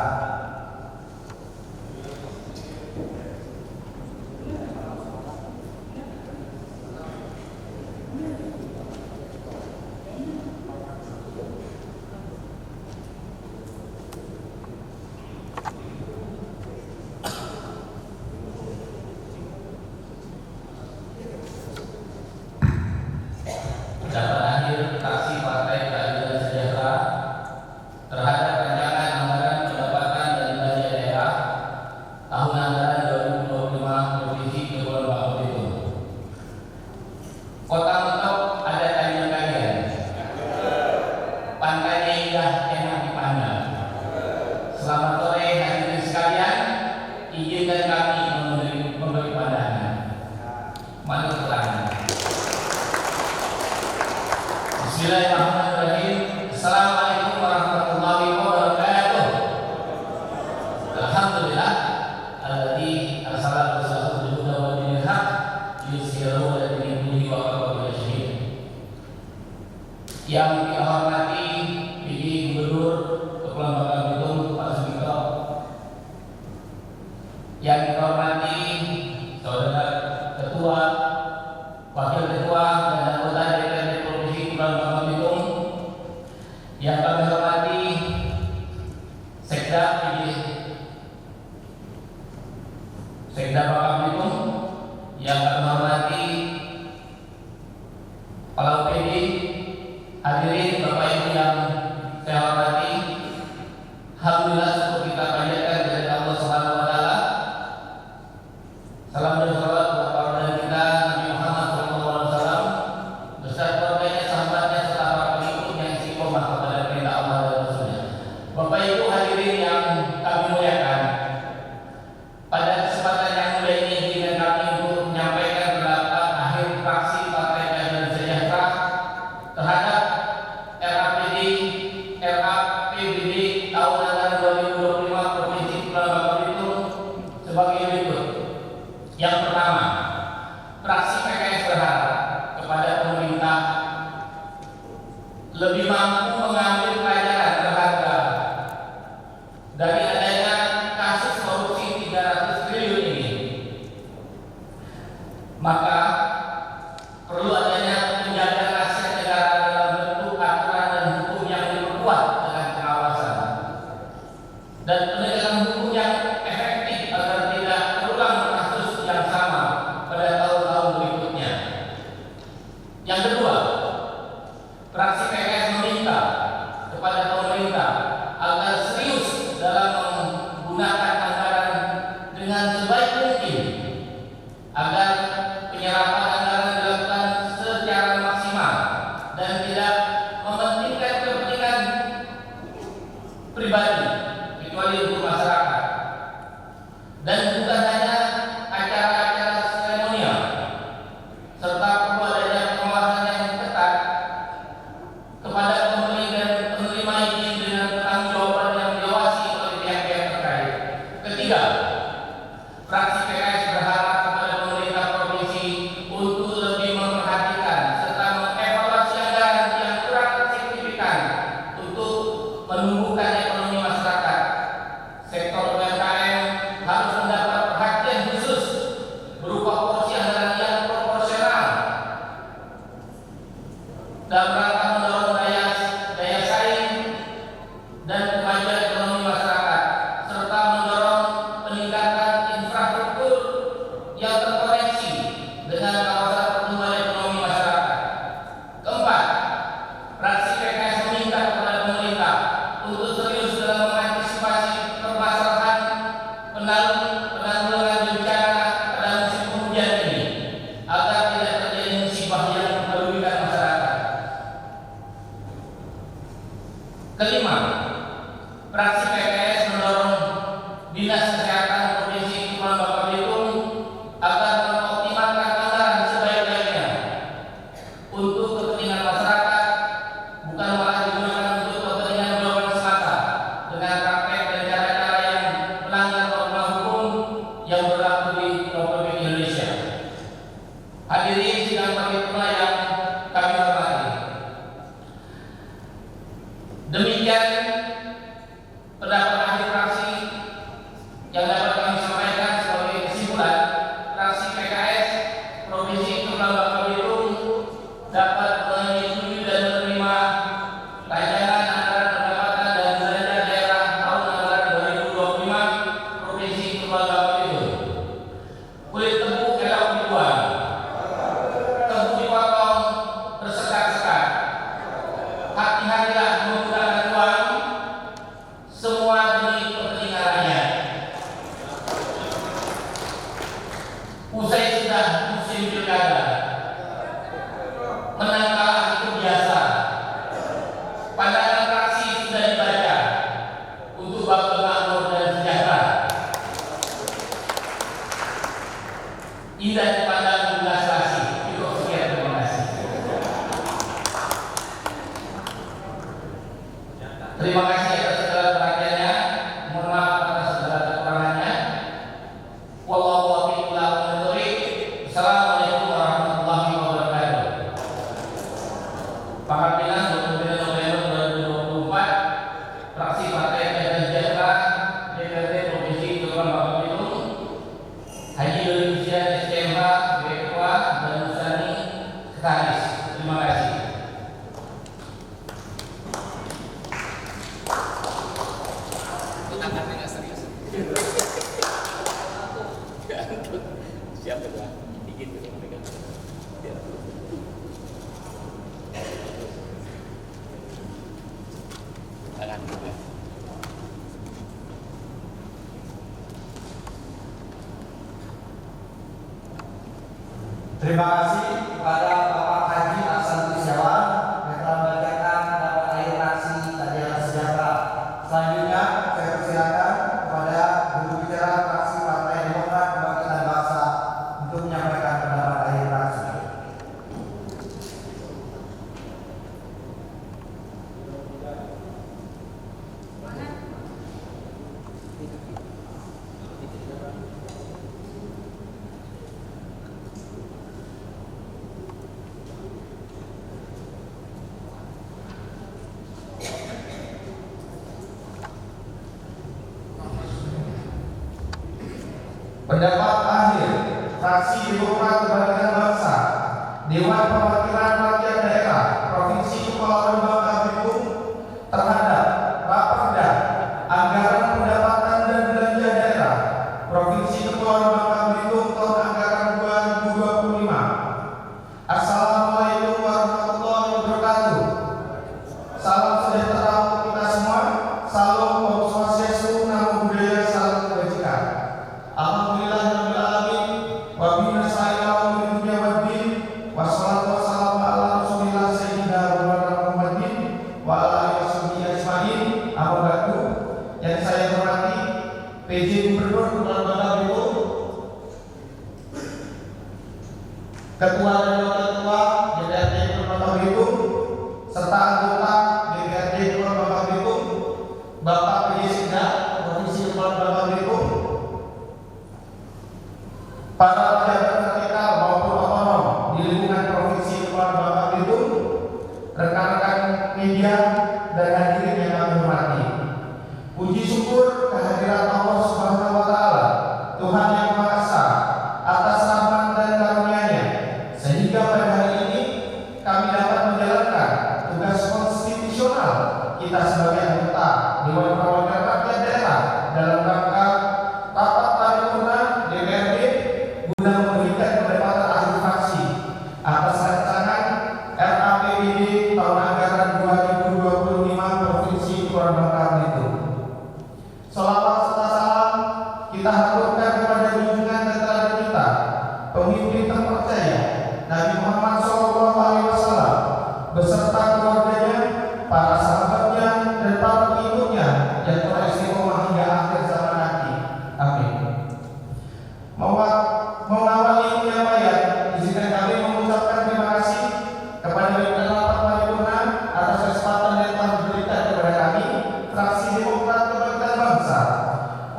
Pendapat akhir fraksi Partai Keadilan Sejahtera terhadap rancangan anggaran pendapatan dan belanja daerah tahun anggaran 2025 Provinsi Kepulauan Bangka Belitung. Kota Mentok ada tanya kalian. Pantainya indah, enak dipandang. Selamat sore hadirin sekalian. Izinkan kami memberi pandangan. Mari keterangan. Bismillahirrahmanirrahim. Assalamualaikum warahmatullahi wabarakatuh. Alhamdulillah alladzi arsala rasulahu bil huda wa dinil haq yuzhirahu 'ala dini kullihi wa kafa billahi shahid. Yang kita hormati PJ Gubernur Kepulauan Bangka Belitung Pak Sugito. Yang kita hormati saudara Ketua, Wakil Ketua dan anggota DPRD Provinsi Kepulauan Bangka Belitung. Yang kami hormati Sekda Bangka Belitung. Yang kami hormati Kepala UPD, hadirin Bapak Ibu yang saya hormati. Alhamdulillah seperti kita panjatkan dari Allah Subhanahu wa taala. Salam dan salawat kepada panutan kita Nabi Muhammad SAW beserta keluarganya, sahabatnya, serta para pengikutnya yang istiqomah kepada perintah Allah dan Rasulnya. Bapak Ibu hadirin yang kami muliakan, pada kesempatan yang mulia ini izinkan kami untuk menyampaikan pendapat akhir fraksi Partai Keadilan Sejahtera terhadap RAPBD tahun anggaran 2025 Provinsi Kepulauan Bangka Belitung sebagai berikut. Yang pertama, fraksi PKS berharap kepada pemerintah lebih mampu mengambil pelajaran berharga dari adanya kasus korupsi 300 triliun ini. Maka perlu adanya penjagaan rahasia negara dalam bentuk aturan dan hukum yang diperkuat dengan pengawasan dan penegakan hukum yang efektif agar tidak terulang kasus yang sama pada tahun-tahun berikutnya. Yang kedua, fraksi PKS meminta kepada pemerintah agar serius dalam menggunakan anggaran dengan sebaik mungkin Ketiga, fraksi PKS berharap kepada pemerintah provinsi untuk lebih memperhatikan serta mengevaluasi anggaran yang kurang signifikan untuk menumbuhkan ekonomi masyarakat. Sektor UMKM harus mendapat perhatian khusus berupa porsi anggaran yang proporsional dalam rangka mendorong daya saing dan kemajuan ekonomi masyarakat serta mendorong peningkatan infrastruktur yang terkoneksi dengan kawasan pertumbuhan ekonomi masyarakat. Keempat, fraksi PKS meminta kepada pemerintah untuk serius dalam mengantisipasi permasalahan penanggulangan bencana pada musim penghujan ini agar tidak terjadi musibah yang merugikan masyarakat. Kelima, fraksi PKS mendorong Dinas Kesehatan Provinsi Kepulauan Bangka Belitung agar mengoptimalkan anggaran sebaik-baiknya untuk kepentingan masyarakat, bukan malah digunakan untuk kepentingan golongan semata dengan praktek dan cara-cara yang melanggar norma hukum yang berlaku di Republik Indonesia. Hadirin sidang paripurna yang kami hormati, demikian pendapat akhir fraksi yang dapat kami sampaikan. Sebagai kesimpulan, fraksi PKS Provinsi Kepulauan Bangka Belitung dapat menyetujui dan menerima rancangan anggaran pendapatan dan belanja daerah tahun anggaran 2025 Provinsi Kepulauan Bangka Belitung. Kulit tebu elok dibuang, tebu dipotong bersekat-sekat. Hati-hatilah menggunakan uang, semua demi kepentingan rakyat. Usai sudah musim pilkada, menang kalah itu biasa. Pandangan fraksi sudah dibaca untuk Bapak makmur dan sejahtera. Indah dipandang belas kasih. Cukup sekian, terima kasih. Terima kasih atas segala perhatiannya. Mohon maaf atas segala kekurangannya. Wallahu a'lam bishawab. Assalamualaikum warahmatullahi wabarakatuh. Pemilihan 29 November 2024, fraksi Partai Keadilan Sejahtera DPRD Provinsi Kepulauan Bangka Belitung, Haji Dodi Hussein SMH sebagai Ketua dan Musani Sekretaris. Terima kasih. Siap ketua, dikit ketua pegang. Tangan juga. Terima kasih kepada Bapak Haji Ahsan Rizwan yang telah membacakan pendapat akhir fraksi Keadilan Sejahtera. Selanjutnya saya persilakan kepada juru bicara fraksi Partai Demokrat Kebangkitan Bangsa untuk menyampaikan pendapat akhir fraksi. Pendapat akhir fraksi Demokrat Kebangkitan Bangsa Dewan Perwakilan Rakyat Daerah Provinsi Kepulauan Bangka Belitung terhadap Raperda Anggaran Pendapatan dan Belanja Daerah Provinsi Kepulauan Bangka Belitung tahun anggaran 2025. Assalamualaikum warahmatullahi wabarakatuh. Salam sejahtera untuk kita semua. Salam Om Swastiastu, Namo Buddhaya, salam kebajikan. Alhamdulillahirrahmanirrahim. Wabillahi taufiq wal hidayah. Wassalatu wassalamu ala Rasulillah Sayyidina Muhammadin wa ala alihi washabihi ajmain. Amma ba'du. Yang saya hormati PJ Gubernur Kepulauan Bangka Belitung, Ketua dan Wakil Ketua DPRD Kepulauan Bangka Belitung, serta anggota DPRD Kepulauan Bangka Belitung, Bapak PJ Sekda Provinsi Kepulauan Bangka Belitung, para pejabat vertikal maupun otonom di lingkungan Provinsi Kepulauan Bangka Belitung, rekan-rekan media dan hadirin yang kami hormati. Puji syukur kehadiran Allah Subhanahu wa Ta'ala, Tuhan yang Maha Esa, atas rahmat dan karunia-Nya, sehingga pada hari ini kami dapat menjalankan tugas konstitusional kita sebagai anggota Dewan Perwakilan Rakyat Daerah dalam rangka rapat paripurna DPRD guna memberikan pendapatan ahli fraksi atas rancangan RAPBD tahun anggaran 2025 Provinsi Kepulauan Bangka Belitung. Salawat serta salam kita haturkan kepada junjungan dan teladan kita, pemimpin terpercaya Nabi Muhammad SAW beserta keluarganya, para sahabatnya, dan para pengikutnya yang telah istiqomah hingga akhir zaman nanti. Amin. Mengawali penyampaian, izinkan kami mengucapkan terima kasih kepada pimpinan rapat paripurna atas kesempatan yang telah diberikan kepada kami, fraksi Demokrat Kebangkitan Bangsa,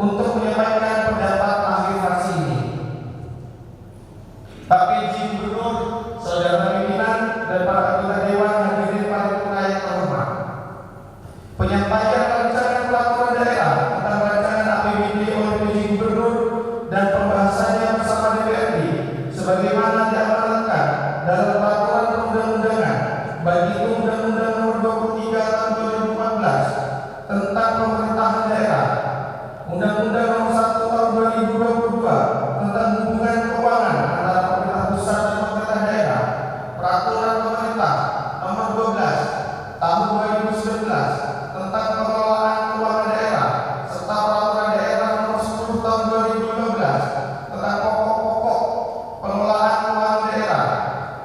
untuk menyampaikan pendapat ahli fraksi ini. Pak PJ Gubernur, saudara pimpinan, dan para anggota Dewan hadirin paripurna yang terhormat. Penyampaian rancangan peraturan daerah tentang rancangan APBD oleh PJ Gubernur dan pembahasannya bersama DPRD sebagaimana diamanatkan dalam peraturan perundang-undangan bagi Undang-Undang Nomor 23 Tahun 2014 tentang pemerintahan daerah, Undang-Undang Nomor 1 Tahun 2022 tentang hubungan keuangan antara pemerintah pusat dan pemerintah daerah, Peraturan Pemerintah Nomor 12 Tahun 2019 tentang pengelolaan keuangan daerah, serta Peraturan Daerah Nomor 10 Tahun 2015 tentang pokok-pokok pengelolaan keuangan daerah.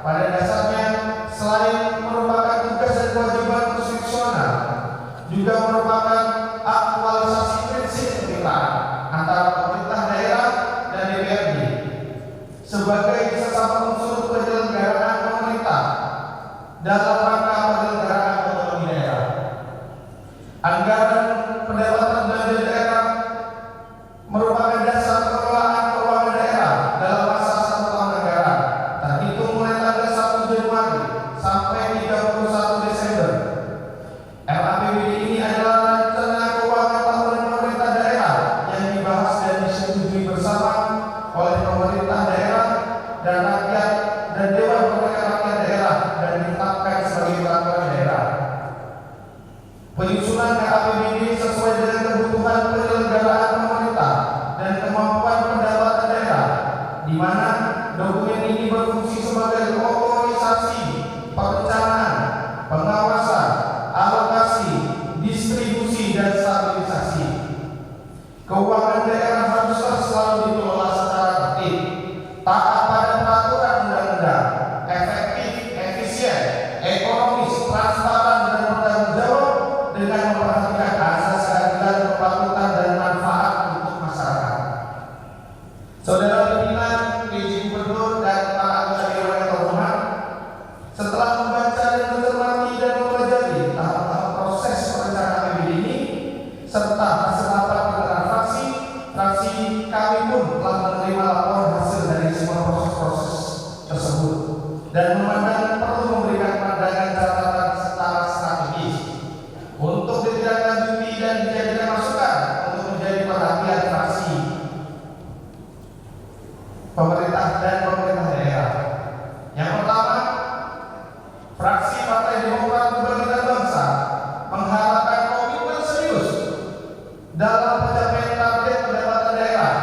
Pada dasarnya, selain merupakan tugas dan kewajiban konstitusional, juga merupakan aktualisasi prinsip kemitraan antara pemerintah daerah dan DPRD sebagai sesama unsur penyelenggaraan pemerintah dalam rangka penyelenggaraan otonomi daerah. Anggaran pendapatan belanja daerah merupakan dasar pengelolaan keuangan daerah dalam masa 1 tahun anggaran terhitung mulai tanggal 1 Januari sampai 31 Desember. RAPBD ini adalah rencana keuangan tahunan pemerintah daerah yang dibahas dan disetujui bersama oleh pemerintah daerah dan rakyat dan Dewan Perwakilan Rakyat Daerah dan ditetapkan sebagai peraturan daerah. Penyusunan RAPBD sesuai dengan kebutuhan penyelenggaraan pemerintah dan kemampuan pendapatan daerah, di mana dokumen ini berfungsi sebagai otorisasi, perencanaan, pengawasan, alokasi, distribusi, dan stabilisasi. Keuangan daerah haruslah selalu dikelola secara tertib, taat pada peraturan undang-undang, efektif, efisien, ekonomis, transparan, dan bertanggung jawab dengan memperhatikan asas keadilan, kepatutan, dan manfaat untuk masyarakat. Saudara pimpinan, PJ Gubernur, dan para anggota Dewan yang terhormat, setelah membaca dan mencermati dan mempelajari tahap-tahap proses perencanaan APBD ini serta hasil rapat dengan fraksi kami pun telah menerima laporan hasil dari semua proses-proses tersebut dan memandang perlu memberikan pandangan catatan secara strategis untuk ditindaklanjuti dan dijadikan masukan untuk menjadi perhatian fraksi pemerintah dan pemerintah daerah. Yang pertama, fraksi Partai Demokrat Kebangkitan Bangsa mengharapkan komitmen serius dalam pencapaian target pendapatan daerah.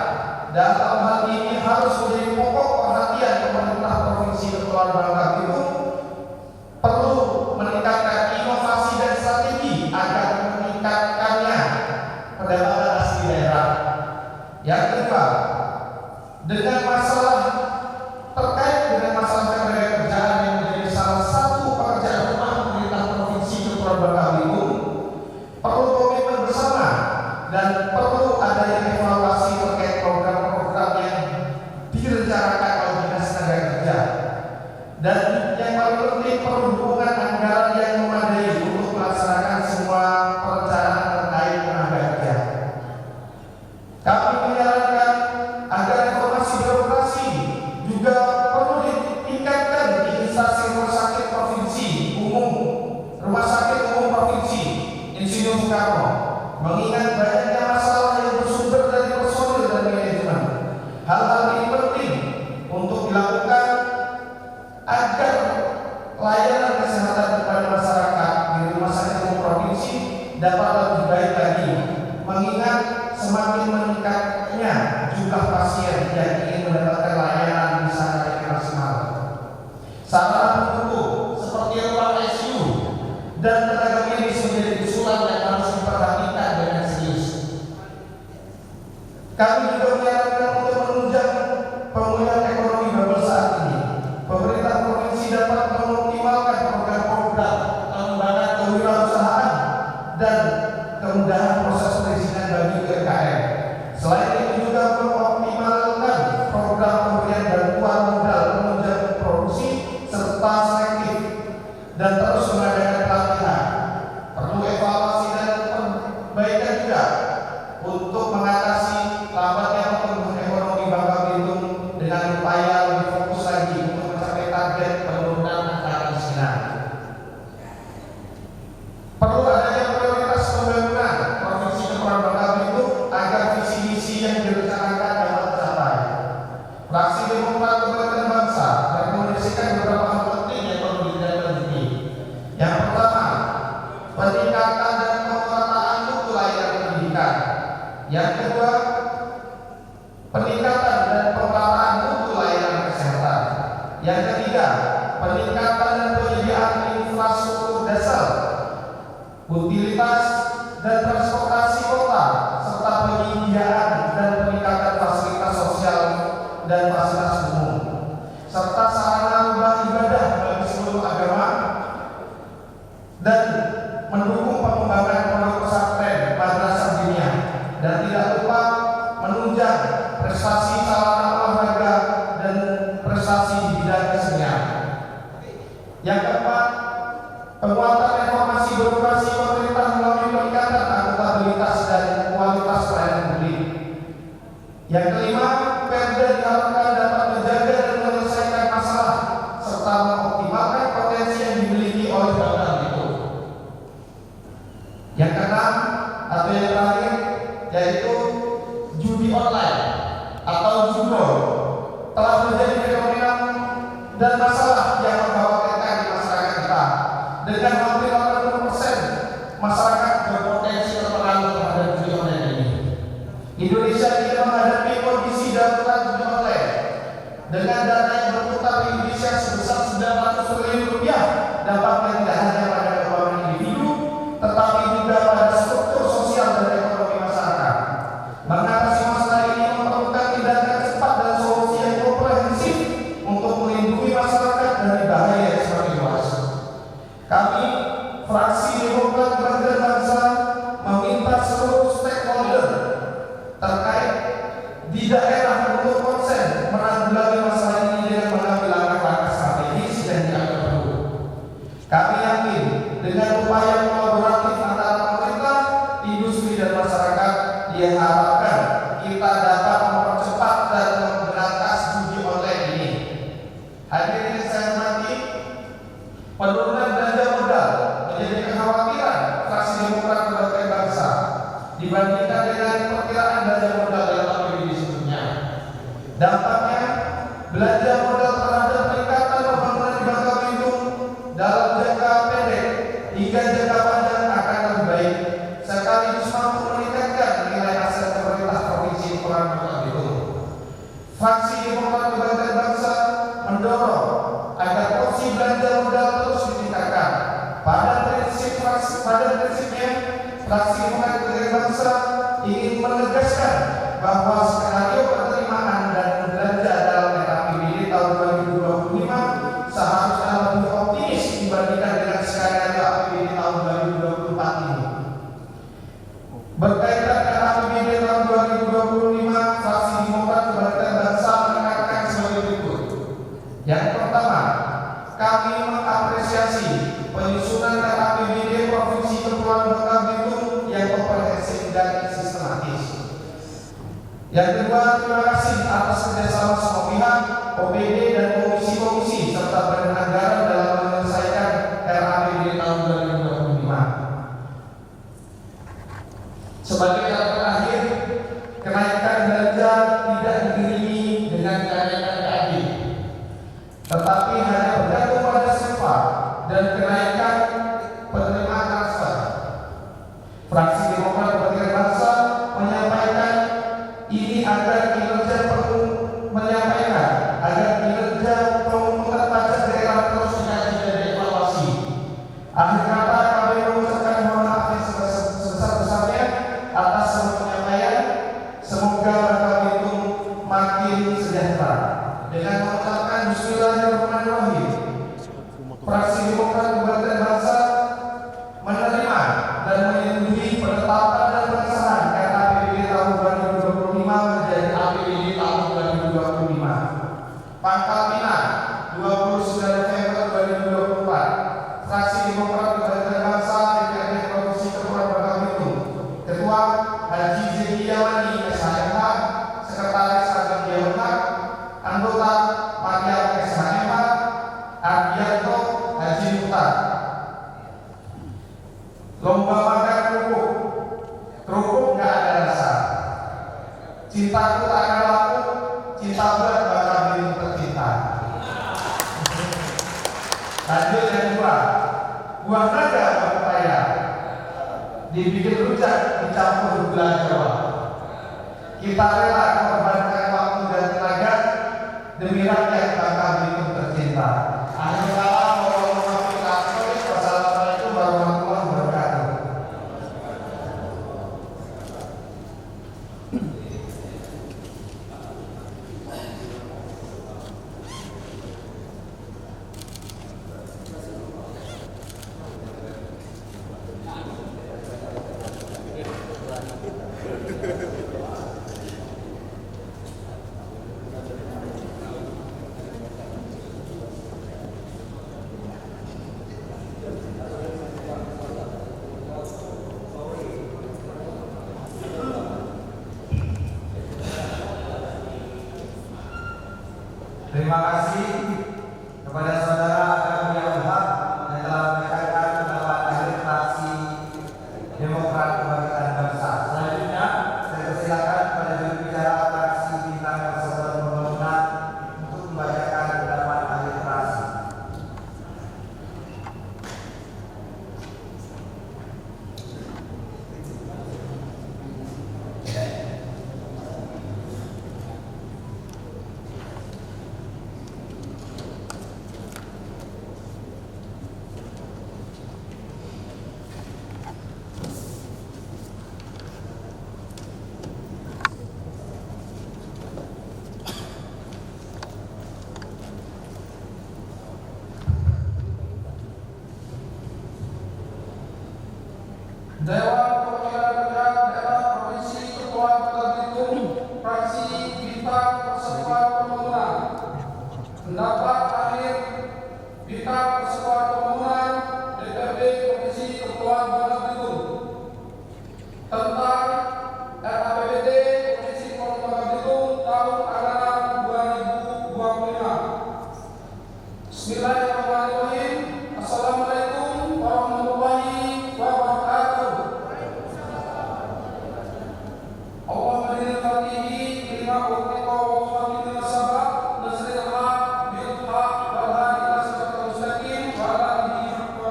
Dalam hal ini harus menjadi pokok perhatian pemerintah Provinsi Kepulauan Bangka Belitung perlu meningkatkan inovasi dan strategi agar meningkatkannya pendapatan asli daerah. Yang kedua, dengan masalah terkait dengan masalah tenaga kerjaan yang menjadi salah satu pekerjaan rumah pemerintah Provinsi Kepulauan Bangka Belitung, perlu komitmen bersama dan perlu adanya evaluasi terkait program-program yang direncanakan oleh Dinas Tenaga Kerja. Dan yang paling penting, perlu dukungan anggaran yang memadai untuk melaksanakan semua perencanaan terkait tenaga kerja. Kami menyarankan agar reformasi birokrasi pasien yang ingin mendapatkan layanan di sana yang maksimal. Sarana pendukung seperti ruang ICU dan tenaga medis menjadi usulan yang harus diperhatikan dengan serius. Kami juga menyarankan untuk menunjang pemulihan ekonomi bubble saat ini. Pemerintah provinsi dapat mengoptimalkan program-program pengembangan kewirausahaan dan kemudahan proses perizinan bagi UMKM. Selain itu juga mengoptimalkan program pemberian bantuan modal penunjang produksi serta selektif dan terus mengadakan pelatihan. Perlu evaluasi dan perbaikan juga untuk mengatasi lambatnya pertumbuhan ekonomi Bangka Belitung dengan upaya lebih fokus lagi untuk mencapai target penurunan angka kemiskinan. Perlu adanya prioritas pembangunan Provinsi Kepulauan Bangka Belitung agar visi misi yang direncanakan dapat tercapai. Fraksi Demokrat Kebangkitan Bangsa merekomendasikan beberapa hal penting yang perlu ditindaklanjuti. Yang pertama, peningkatan dan pemerataan mutu layanan pendidikan. Yang kedua, peningkatan dan pemerataan mutu layanan kesehatan. Yang ketiga, peningkatan dan penyediaan infrastruktur dasar, utilitas dan transportasi kota, serta penyediaan dan peningkatan fasilitas sosial dan fasilitas umum, serta sarana rumah ibadah bagi seluruh agama, dan mendukung pengembangan pondok pesantren madrasah diniyah, dan tidak lupa menunjang prestasi sarana olahraga dan prestasi di bidang kesenian. Yang keempat, penguatan reformasi birokrasi pemerintah melalui peningkatan akuntabilitas dan kualitas pelayanan publik. Yang kelima, Perda diharapkan dapat menjaga dan menyelesaikan masalah serta mengoptimalkan potensi yang dimiliki oleh Bangka Belitung. Yang keenam atau yang terakhir yaitu judi online atau judo telah menjadi fenomena dan masalah yang mengkhawatirkan di masyarakat kita. Dengan hampir 80% masyarakat berpotensi terpengaruh terhadap judi online ini. Indonesia tidak menghadapi kondisi darurat judi online. Dengan dana yang berputar di Indonesia sebesar 900 triliun rupiah, dampaknya tidak hanya pada keuangan individu, tetapi juga pada struktur sosial dan ekonomi masyarakat. Mengatasi masalah ini memerlukan tindakan cepat dan solusi yang komprehensif untuk melindungi masyarakat dari bahaya yang semakin luas. Kami, fraksi Demokrat Kebangkitan Bangsa, meminta seluruh stakeholder terkait di daerah untuk konsen menanggulangi masalah ini dengan mengambil langkah-langkah strategis dan dianggap perlu. Kami yakin dengan upaya kolaboratif antara pemerintah, industri dan masyarakat, diharapkan kita dapat mempercepat dan memberantas judi online ini. Hadirin yang saya hormati, penurunan belanja modal menjadi kekhawatiran fraksi Demokrat Kebangkitan Bangsa dibandingkan dengan perkiraan belanja modal dalam APBD sebelumnya. Dampaknya, belanja modal terhadap peningkatan pembangunan di Bangka Belitung dalam jangka pendek hingga jangka panjang akan lebih baik, sekaligus mampu meningkatkan nilai aset pemerintah Provinsi Kepulauan Bangka Belitung. Fraksi Demokrat Kebangkitan Bangsa mendorong agar porsi belanja modal terus ditingkatkan. Pada prinsipnya, fraksi Demokrat Kebangkitan Bangsa ingin menegaskan bahwa skenario penerimaan dan belanja dalam APBD tahun 2025 seharusnya lebih optimis dibandingkan dengan skenario APBD tahun 2024 ini. Berkaitan dengan APBD tahun 2025, fraksi Demokrat Kebangkitan Bangsa mengatakan sebagai berikut. Yang pertama, kami mengapresiasi penyusunan APBD Provinsi Kepulauan Bangka Belitung yang komprehensif dan sistematis. Yang kedua, terima kasih atas kerjasama semua pihak, OPD dan komisi-komisi serta badan anggaran dalam menyelesaikan RAPBD tahun 2025. Sebagai hal terakhir, kenaikan belanja tidak diiringi dengan kenaikan gaji, tetapi hanya bergantung pada sifat dan kenaikan penerimaan transfer. Fraksi Demokrat Kebangkitan Bangsa menyampaikan ini agar kinerja membawakan kerupuk nggak ada rasa. Cintaku tak akan laku, cinta buat bakal dirimu tercinta. Lanjut yang kedua, buah naga buah pepaya, dibikin rujak dicampur gula Jawa. Kita rela mengorbankan waktu dan tenaga demi rakyat bakal dirimu tercinta. Akhir kata, wassalamualaikum warahmatullahi wabarakatuh. Terima kasih kepada saudara Agung yang telah menekankan pendapat akhir fraksi Demokrat Kebangkitan Bangsa. Selanjutnya, saya persilakan kepada juru bicara fraksi Bintang Persatuan Pembangunan untuk membacakan pendapat akhir fraksi. Dewan Perwakilan Rakyat Daerah Provinsi Kepulauan Belitung, fraksi Bintang Persatuan Pembangunan. Pendapat akhir Bintang Persatuan Pembangunan DPRD Provinsi Kepulauan Belitung tentang RAPBD Provinsi Kepulauan Belitung tahun anggaran 2025. Bismillahirrahmanirrahim. Assalamualaikum warahmatullahi wabarakatuh. Allah menilai lima uktiqa wa khamil sabab nasriha bilha wa la ilaha illa mustaqim wa la ilaha illa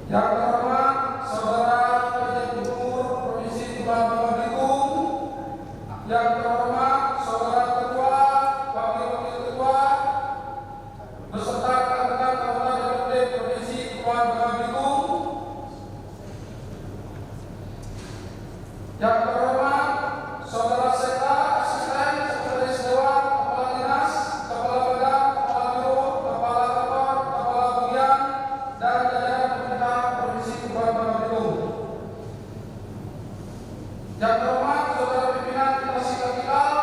yang terhormat saudara Presiden Gubernur Provinsi Kepulauan Belitung, yang terhormat saudara ketua, wakil-wakil ketua beserta rekan-rekan anggota DPRD Provinsi Kepulauan Belitung, yang terhormat saudara Sekda, Asisten, Sekretaris Dewan, Kepala Dinas, Kepala Badan, Kepala Biro, Kepala Kantor, Kepala Bagian, dan jajaran pemerintah Provinsi Kepulauan Belitung. Yang terhormat saudara pimpinan Komisi Kapital,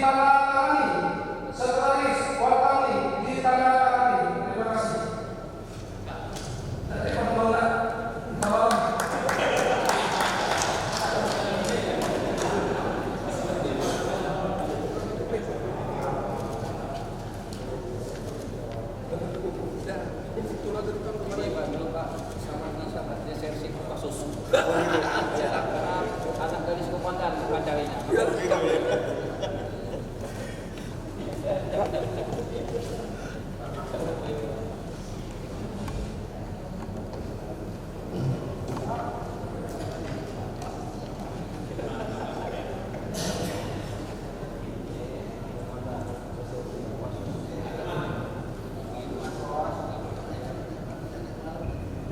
ditandatangani. Sekretaris Wakil ditandatangani. Terima kasih. Anak gadis komandan pacarnya.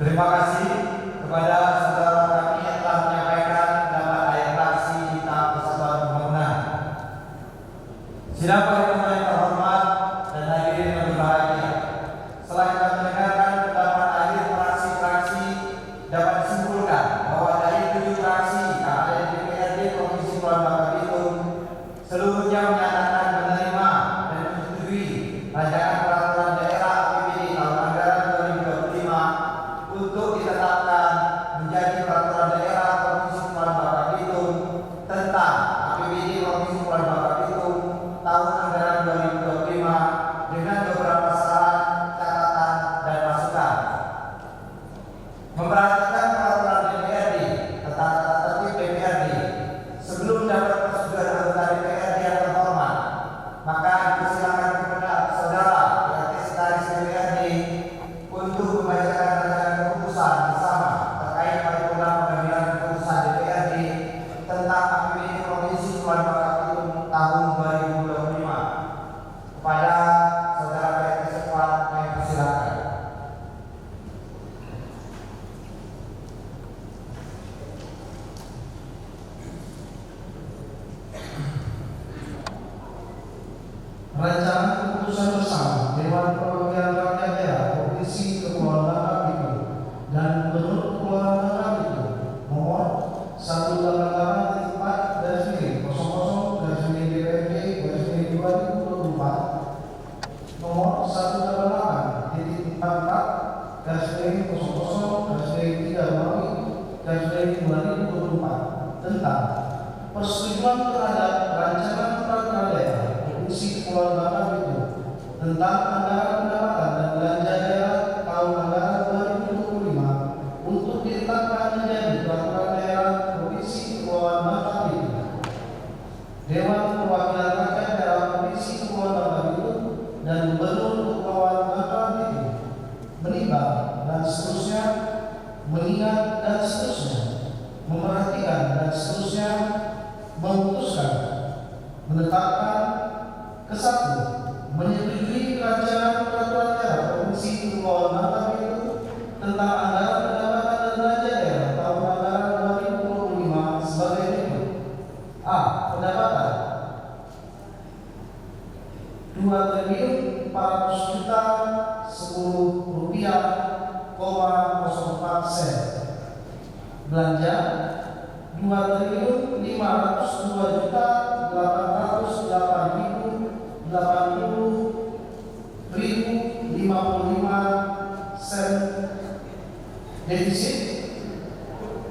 Terima kasih kepada saudara kami yang telah menyampaikan pendapat ayat fraksi di tahap persatuan pembangunan. Sidang paripurna yang terhormat dan hadirin yang berbahagia. Setelah kita mendengarkan pendapat akhir fraksi-fraksi, dapat disimpulkan bahwa dari 7 fraksi yang ada di DPRD Provinsi Kepulauan Bangka Belitung, seluruhnya menyatakan menerima dan menyetujui rancangan peraturan daerah APBD tahun anggaran 2025 untuk ditetapkan menjadi peraturan daerah Provinsi Kepulauan Bangka Belitung tentang APBD Provinsi Kepulauan Bangka Belitung tahun anggaran 2025 dengan beberapa saran, catatan, dan masukan. Memperhatikan peraturan DPRD tentang tata tertib DPRD sebelum dapat persetujuan anggota DPRD yang terhormat, maka dipersilakan kepada saudara yang sekretaris DPRD untuk membacakan rancangan keputusan bersama terkait paripurna pengambilan keputusan DPRD tentang APBD Provinsi Kepulauan Bangka Belitung tahun 2025. Kepada saudara PRT Sekwan, kami persilakan. Rancangan keputusan bersama Dewan Perwakilan Rakyat Daerah Provinsi Kepulauan Bangka Belitung dan Gubernur Kepulauan Bangka Belitung nomor 188/DPRD/2024 nomor 188/00/3 tentang persetujuan terhadap rancangan peraturan daerah Provinsi Kepulauan Bangka Belitung tentang anggaran pendapatan dan belanja daerah tahun anggaran 2025 untuk ditetapkan menjadi peraturan daerah Provinsi Kepulauan Bangka Belitung. Dewan Perwakilan Rakyat Daerah Provinsi Kepulauan Bangka Belitung dan Gubernur Kepulauan Bangka Belitung menimbang dan seterusnya, mengingat dan seterusnya, memperhatikan dan seterusnya, memutuskan, menetapkan ke-1, menyetujui rancangan peraturan daerah Provinsi Kepulauan Bangka Belitung tentang anggaran pendapatan dan belanja daerah tahun anggaran 2025 sebagai berikut. A. Pendapatan 2.400.010 rupiah, 04 sen. Belanja 2.502.80.055 sen. Defisit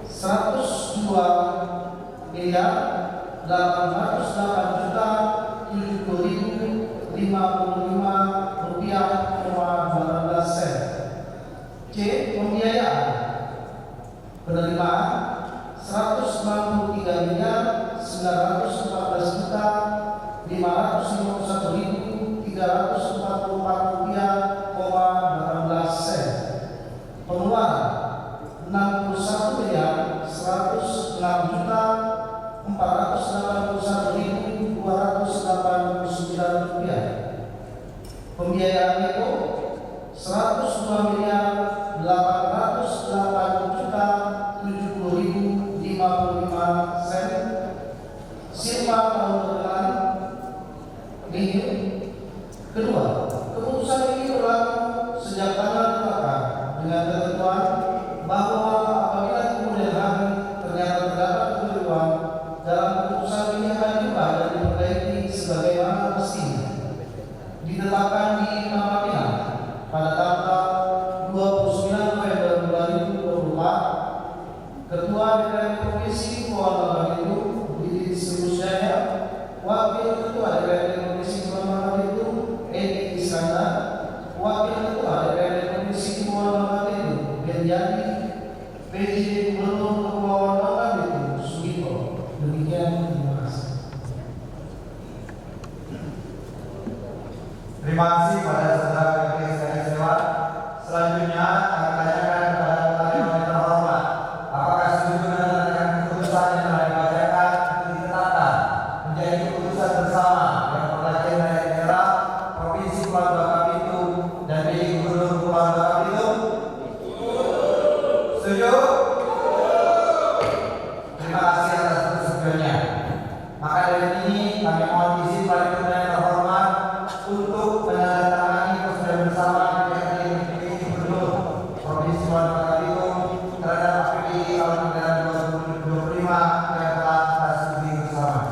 102.808.070.055 rupiah, 18 sen. C. Pembiayaan penerimaan 193.914.551.344 rupiah, 18 sen. Pengeluaran 61.106.481.289 rupiah. Pembiayaan itu 102.808.070.055 sen. Silpa tahun berjalan minggu. Kedua, keputusan ini berlaku sejak tanggal ditetapkan dengan ketentuan bahwa apabila kemudian hari ternyata terdapat kekeliruan dalam keputusan ini akan diubah dan diperbaiki sebagaimana mestinya. Ditetapkan di Nama Pinang pada tanggal 29 November 2024, Ketua DPRD Provinsi Kepulauan Bangka Belitung Didi Sriwijaya, Wakil Ketua DPRD Provinsi Kepulauan Bangka Belitung Edi Iskandar, Wakil Ketua DPRD Provinsi Kepulauan Bangka Belitung Genjani, PJ Gubernur Kepulauan Bangka Belitung Sugito. Demikian, terima kasih. Terima kasih pada saudara Ketua Sekalian Dewan. Selanjutnya kami tanyakan kepada karyawan yang terhormat, apakah setuju dengan keputusan yang telah dibacakan untuk ditetapkan menjadi keputusan bersama yang perwakilan dari daerah Provinsi Kepulauan Bangka Belitung dan PJ Gubernur Kepulauan Bangka Belitung? Setuju? Terima kasih atas persetujuannya. Maka dari ini kami mohon izin paripurna yang terhormat untuk menandatangani persetujuan bersama DPRD Gubernur Provinsi Kepulauan Bangka Belitung terhadap APBD tahun anggaran 2025 yang telah kita setujui bersama.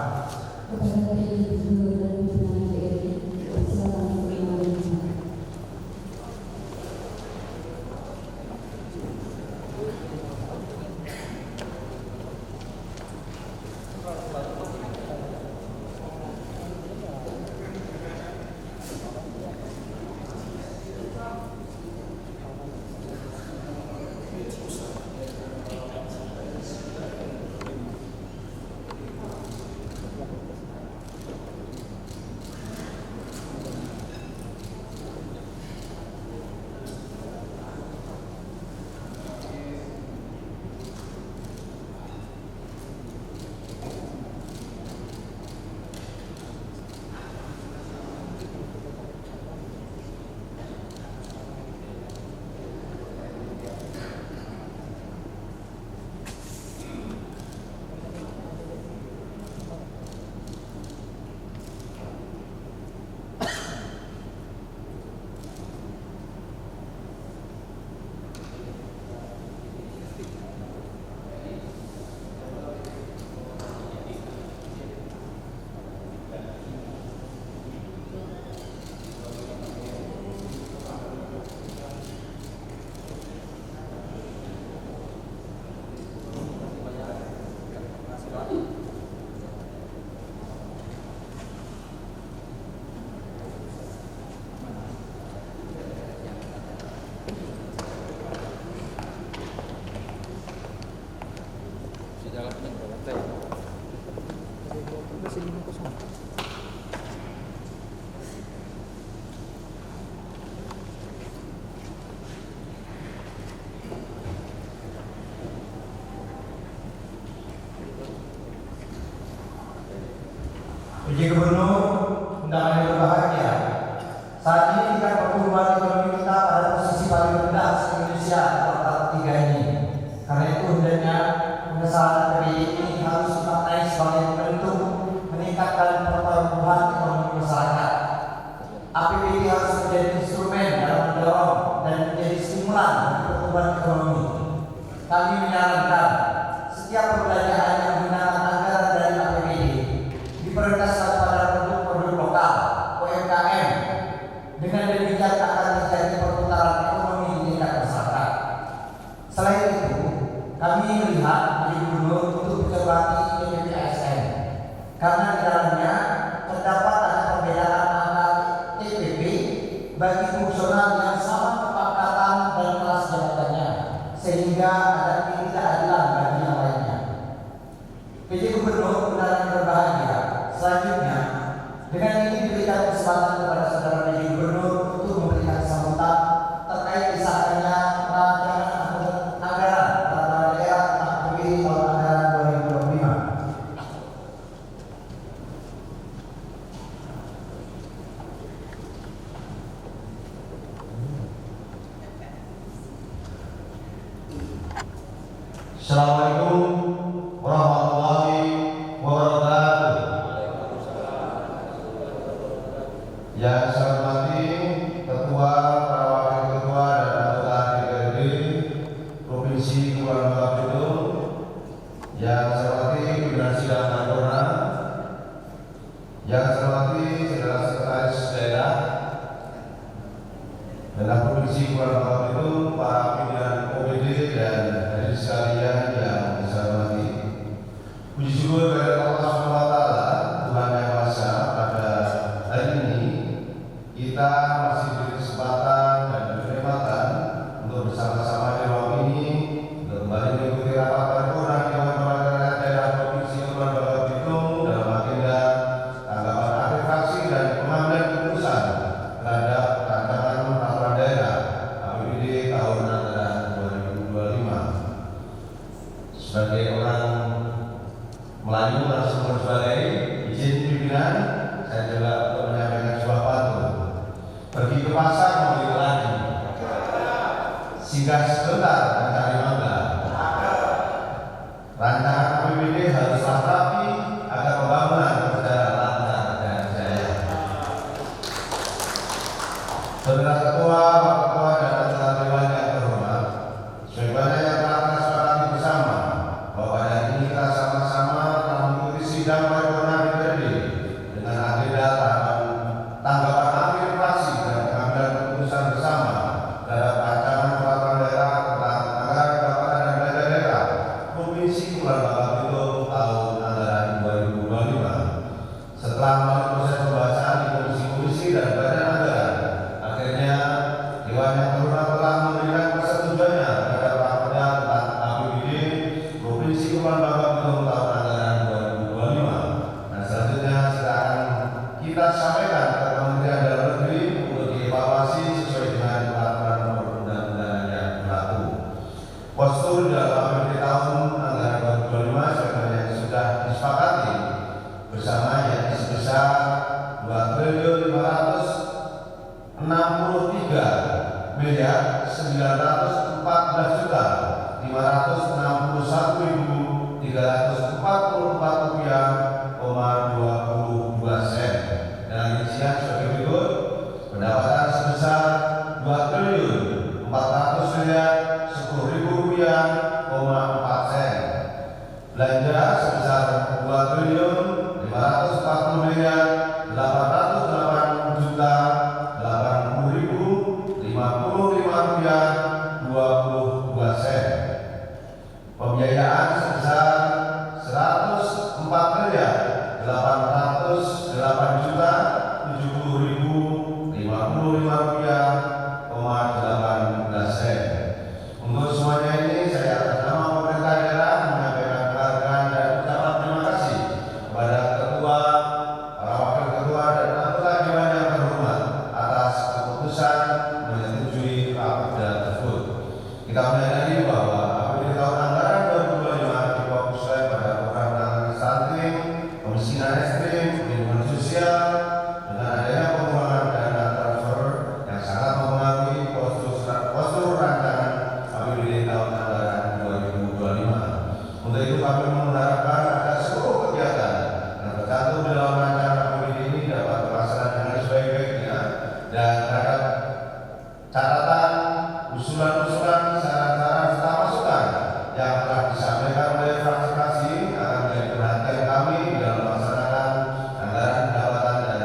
PJ Gubernur, undangan yang berbahagia. Saat ini tingkat pertumbuhan ekonomi kita pada posisi paling rendah se-Indonesia kuartal 3 ini. Karena itu hendaknya pengesahan APBD ini harus dimaknai sebagai bentuk meningkatkan pertumbuhan ekonomi masyarakat. APBD harus menjadi instrumen dalam mendorong dan menjadi stimulan bagi pertumbuhan ekonomi. Kami menyarankan setiap perbelanjaan yang menggunakan anggaran dari APBD diprioritaskan pada produk-produk lokal (UMKM). Dengan demikian akan terjadi perputaran ekonomi di tingkat masyarakat. Selain itu, kami melihat di Gubernur untuk mencermati TPP-ASN karena di dalamnya terdapat ada perbedaan antara TPP bagi fungsional yang sama kepangkatan dan kelas jabatannya, sehingga ada ketidakadilan bagi yang lainnya. PJ Gubernur undangan berbahagia. Selanjutnya, dengan ini diberikan kesempatan kepada saudara PJ Gubernur untuk memberikan sambutan terkait disahkannya rancangan anggaran tata daerah APBD tahun anggaran 2025. Assalamualaikum warahmatullahi wabarakatuh. Yang saya hormati Ketua, para Wakil Ketua dan anggota DPRD Provinsi Kepulauan Bangka Belitung, yang saya hormati pimpinan sidang paripurna, Yang saya hormati saudara sekretaris daerah daerah Provinsi Kepulauan Bangka Belitung, para pimpinan OPD dan hadirin sekalian yang saya hormati. Puji syukur kepada Allah Subhanahu wa Ta'ala, Tuhan Yang Maha Esa, pada hari ini kita masih diberi kesempatan dan kenikmatan untuk bersama-sama di ruang ini untuk kembali mengikuti rapat paripurna Dewan Perwakilan Daerah Provinsi Kepulauan Bangka Belitung dalam agenda tanggapan akhir fraksi dan pengambilan keputusan terhadap rancangan peraturan daerah APBD tahun anggaran 2025. Sebagai orang Melayu langsung berbalai, izin pimpinan, saya juga untuk menyampaikan sebuah pantun. Pergi ke pasar membeli lagi, singgah sebentar mencari mangga. Rancangan APBD haruslah rapi agar pembangunan berjalan lancar dan jaya. Saudara Ketua, Pak Ketua, dan Anggota Dewan yang terhormat, sebagaimana yang telah kita sepakati bersama bahwa pada hari ini kita sama-sama telah mengikuti sidang paripurna DPRD dengan agenda tanggapan akhir fraksi dan pengambilan keputusan bersama terhadap rancangan peraturan daerah tentang anggaran pendapatan dan belanja daerah Provinsi Kepulauan Bangka Belitung tahun anggaran 2025. Setelah melalui proses pembahasan di komisi-komisi dan badan anggaran, akhirnya Dewan yang terhormat telah memberikan persetujuannya terhadap raperda tentang APBD Provinsi Kepulauan Bangka Belitung tahun anggaran 2025. Dan selanjutnya silakan kita sampaikan ke Kementerian Dalam Negeri untuk dievaluasi sesuai dengan peraturan nomor undang-undangan yang berlaku. Postur dalam APBD tahun anggaran 2025 sebagaimana yang sudah disepakati bersama yakni sebesar 2.994.344 dengan rincian sebagai berikut: pendapatan sebesar 2.410.010.000,4 sen, belanja sebesar 2.480.880.050,22 sen, pembiayaan sebesar 104.870.050,18 sen. Untuk semuanya ini saya atas nama pemerintah daerah menyampaikan penghargaan dan ucapan terima kasih kepada ketua, para wakil ketua dan anggota dewan yang terhormat atas keputusan menyetujui raperda tersebut. Kita menyadari bahwa APBD tahun anggaran 2025 difokuskan pada program penanganan stunting, kemiskinan ekstrim, perlindungan sosial, dengan adanya pengurangan dana transfer yang sangat mempengaruhi postur rancangan APBD tahun anggaran 2025. Untuk itu kami mengharapkan agar seluruh kegiatan yang tercantum dalam rancangan APBD ini dapat terlaksana dengan sebaik-baiknya dan terhadap catatan, usulan-usulan, saran-saran serta masukan yang telah disampaikan oleh fraksi-fraksi akan menjadi perhatian kami dalam melaksanakan anggaran pendapatan dan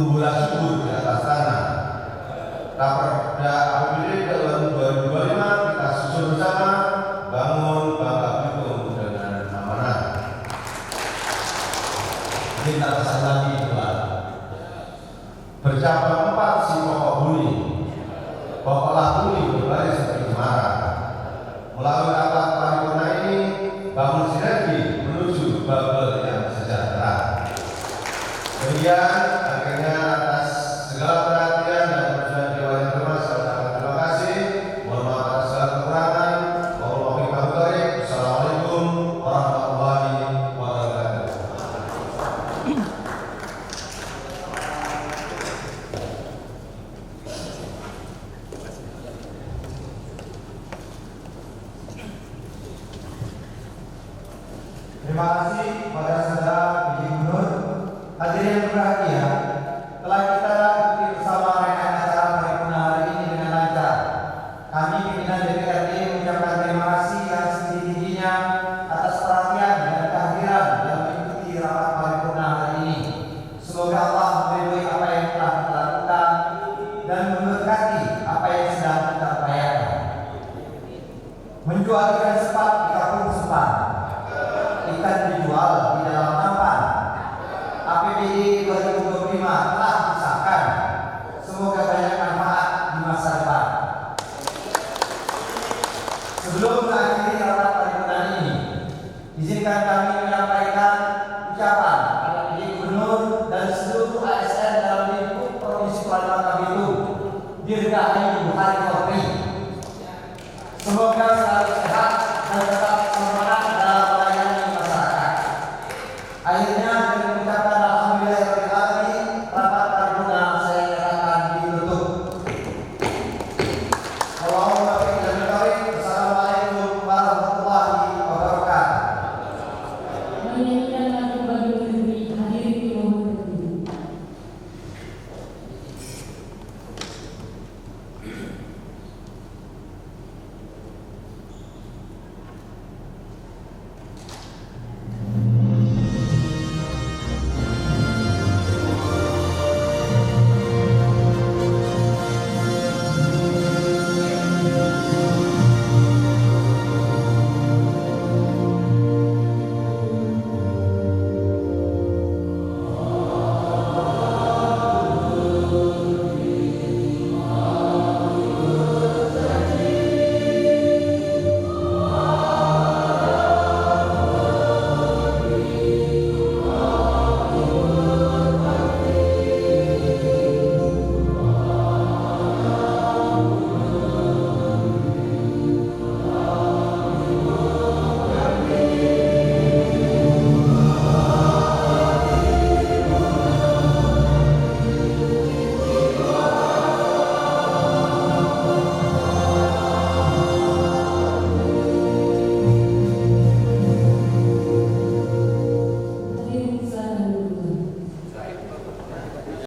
tumbuhlah subur di atas tanah. Raperda APBD tahun 2025 kita susun bersama, bangun Bangka Belitung dengan amanah. Kita pesan lagi Tuhan. Bercabang 4 si pokok buni. Pokoklah buni berbaris seperti marah. Melalui rapat paripurna ini, bangun sinergi menuju Babel yang sejahtera. Kemudian akhirnya atas segala perhatian dan perjuangan Dewan yang terima, saya ucapkan terima kasih. Mohon maaf atas segala kekurangan. Assalamualaikum warahmatullahi wabarakatuh. Terima kasih kepada saudara PJ Gubernur. Hadirin yang berbahagia, telah kita ikuti bersama rangkaian acara paripurna hari ini dengan lancar. Kami pimpinan DPRD mengucapkan terima kasih yang setinggi-tingginya atas perhatian dan kehadiran dalam mengikuti rapat paripurna hari ini. Semoga Allah meridhoi apa yang telah kita lakukan dan memberkati apa yang sedang kita upayakan. Menjual ikan sepat di kampung sepat, ikan dijual di dalam nampan. APBD 2025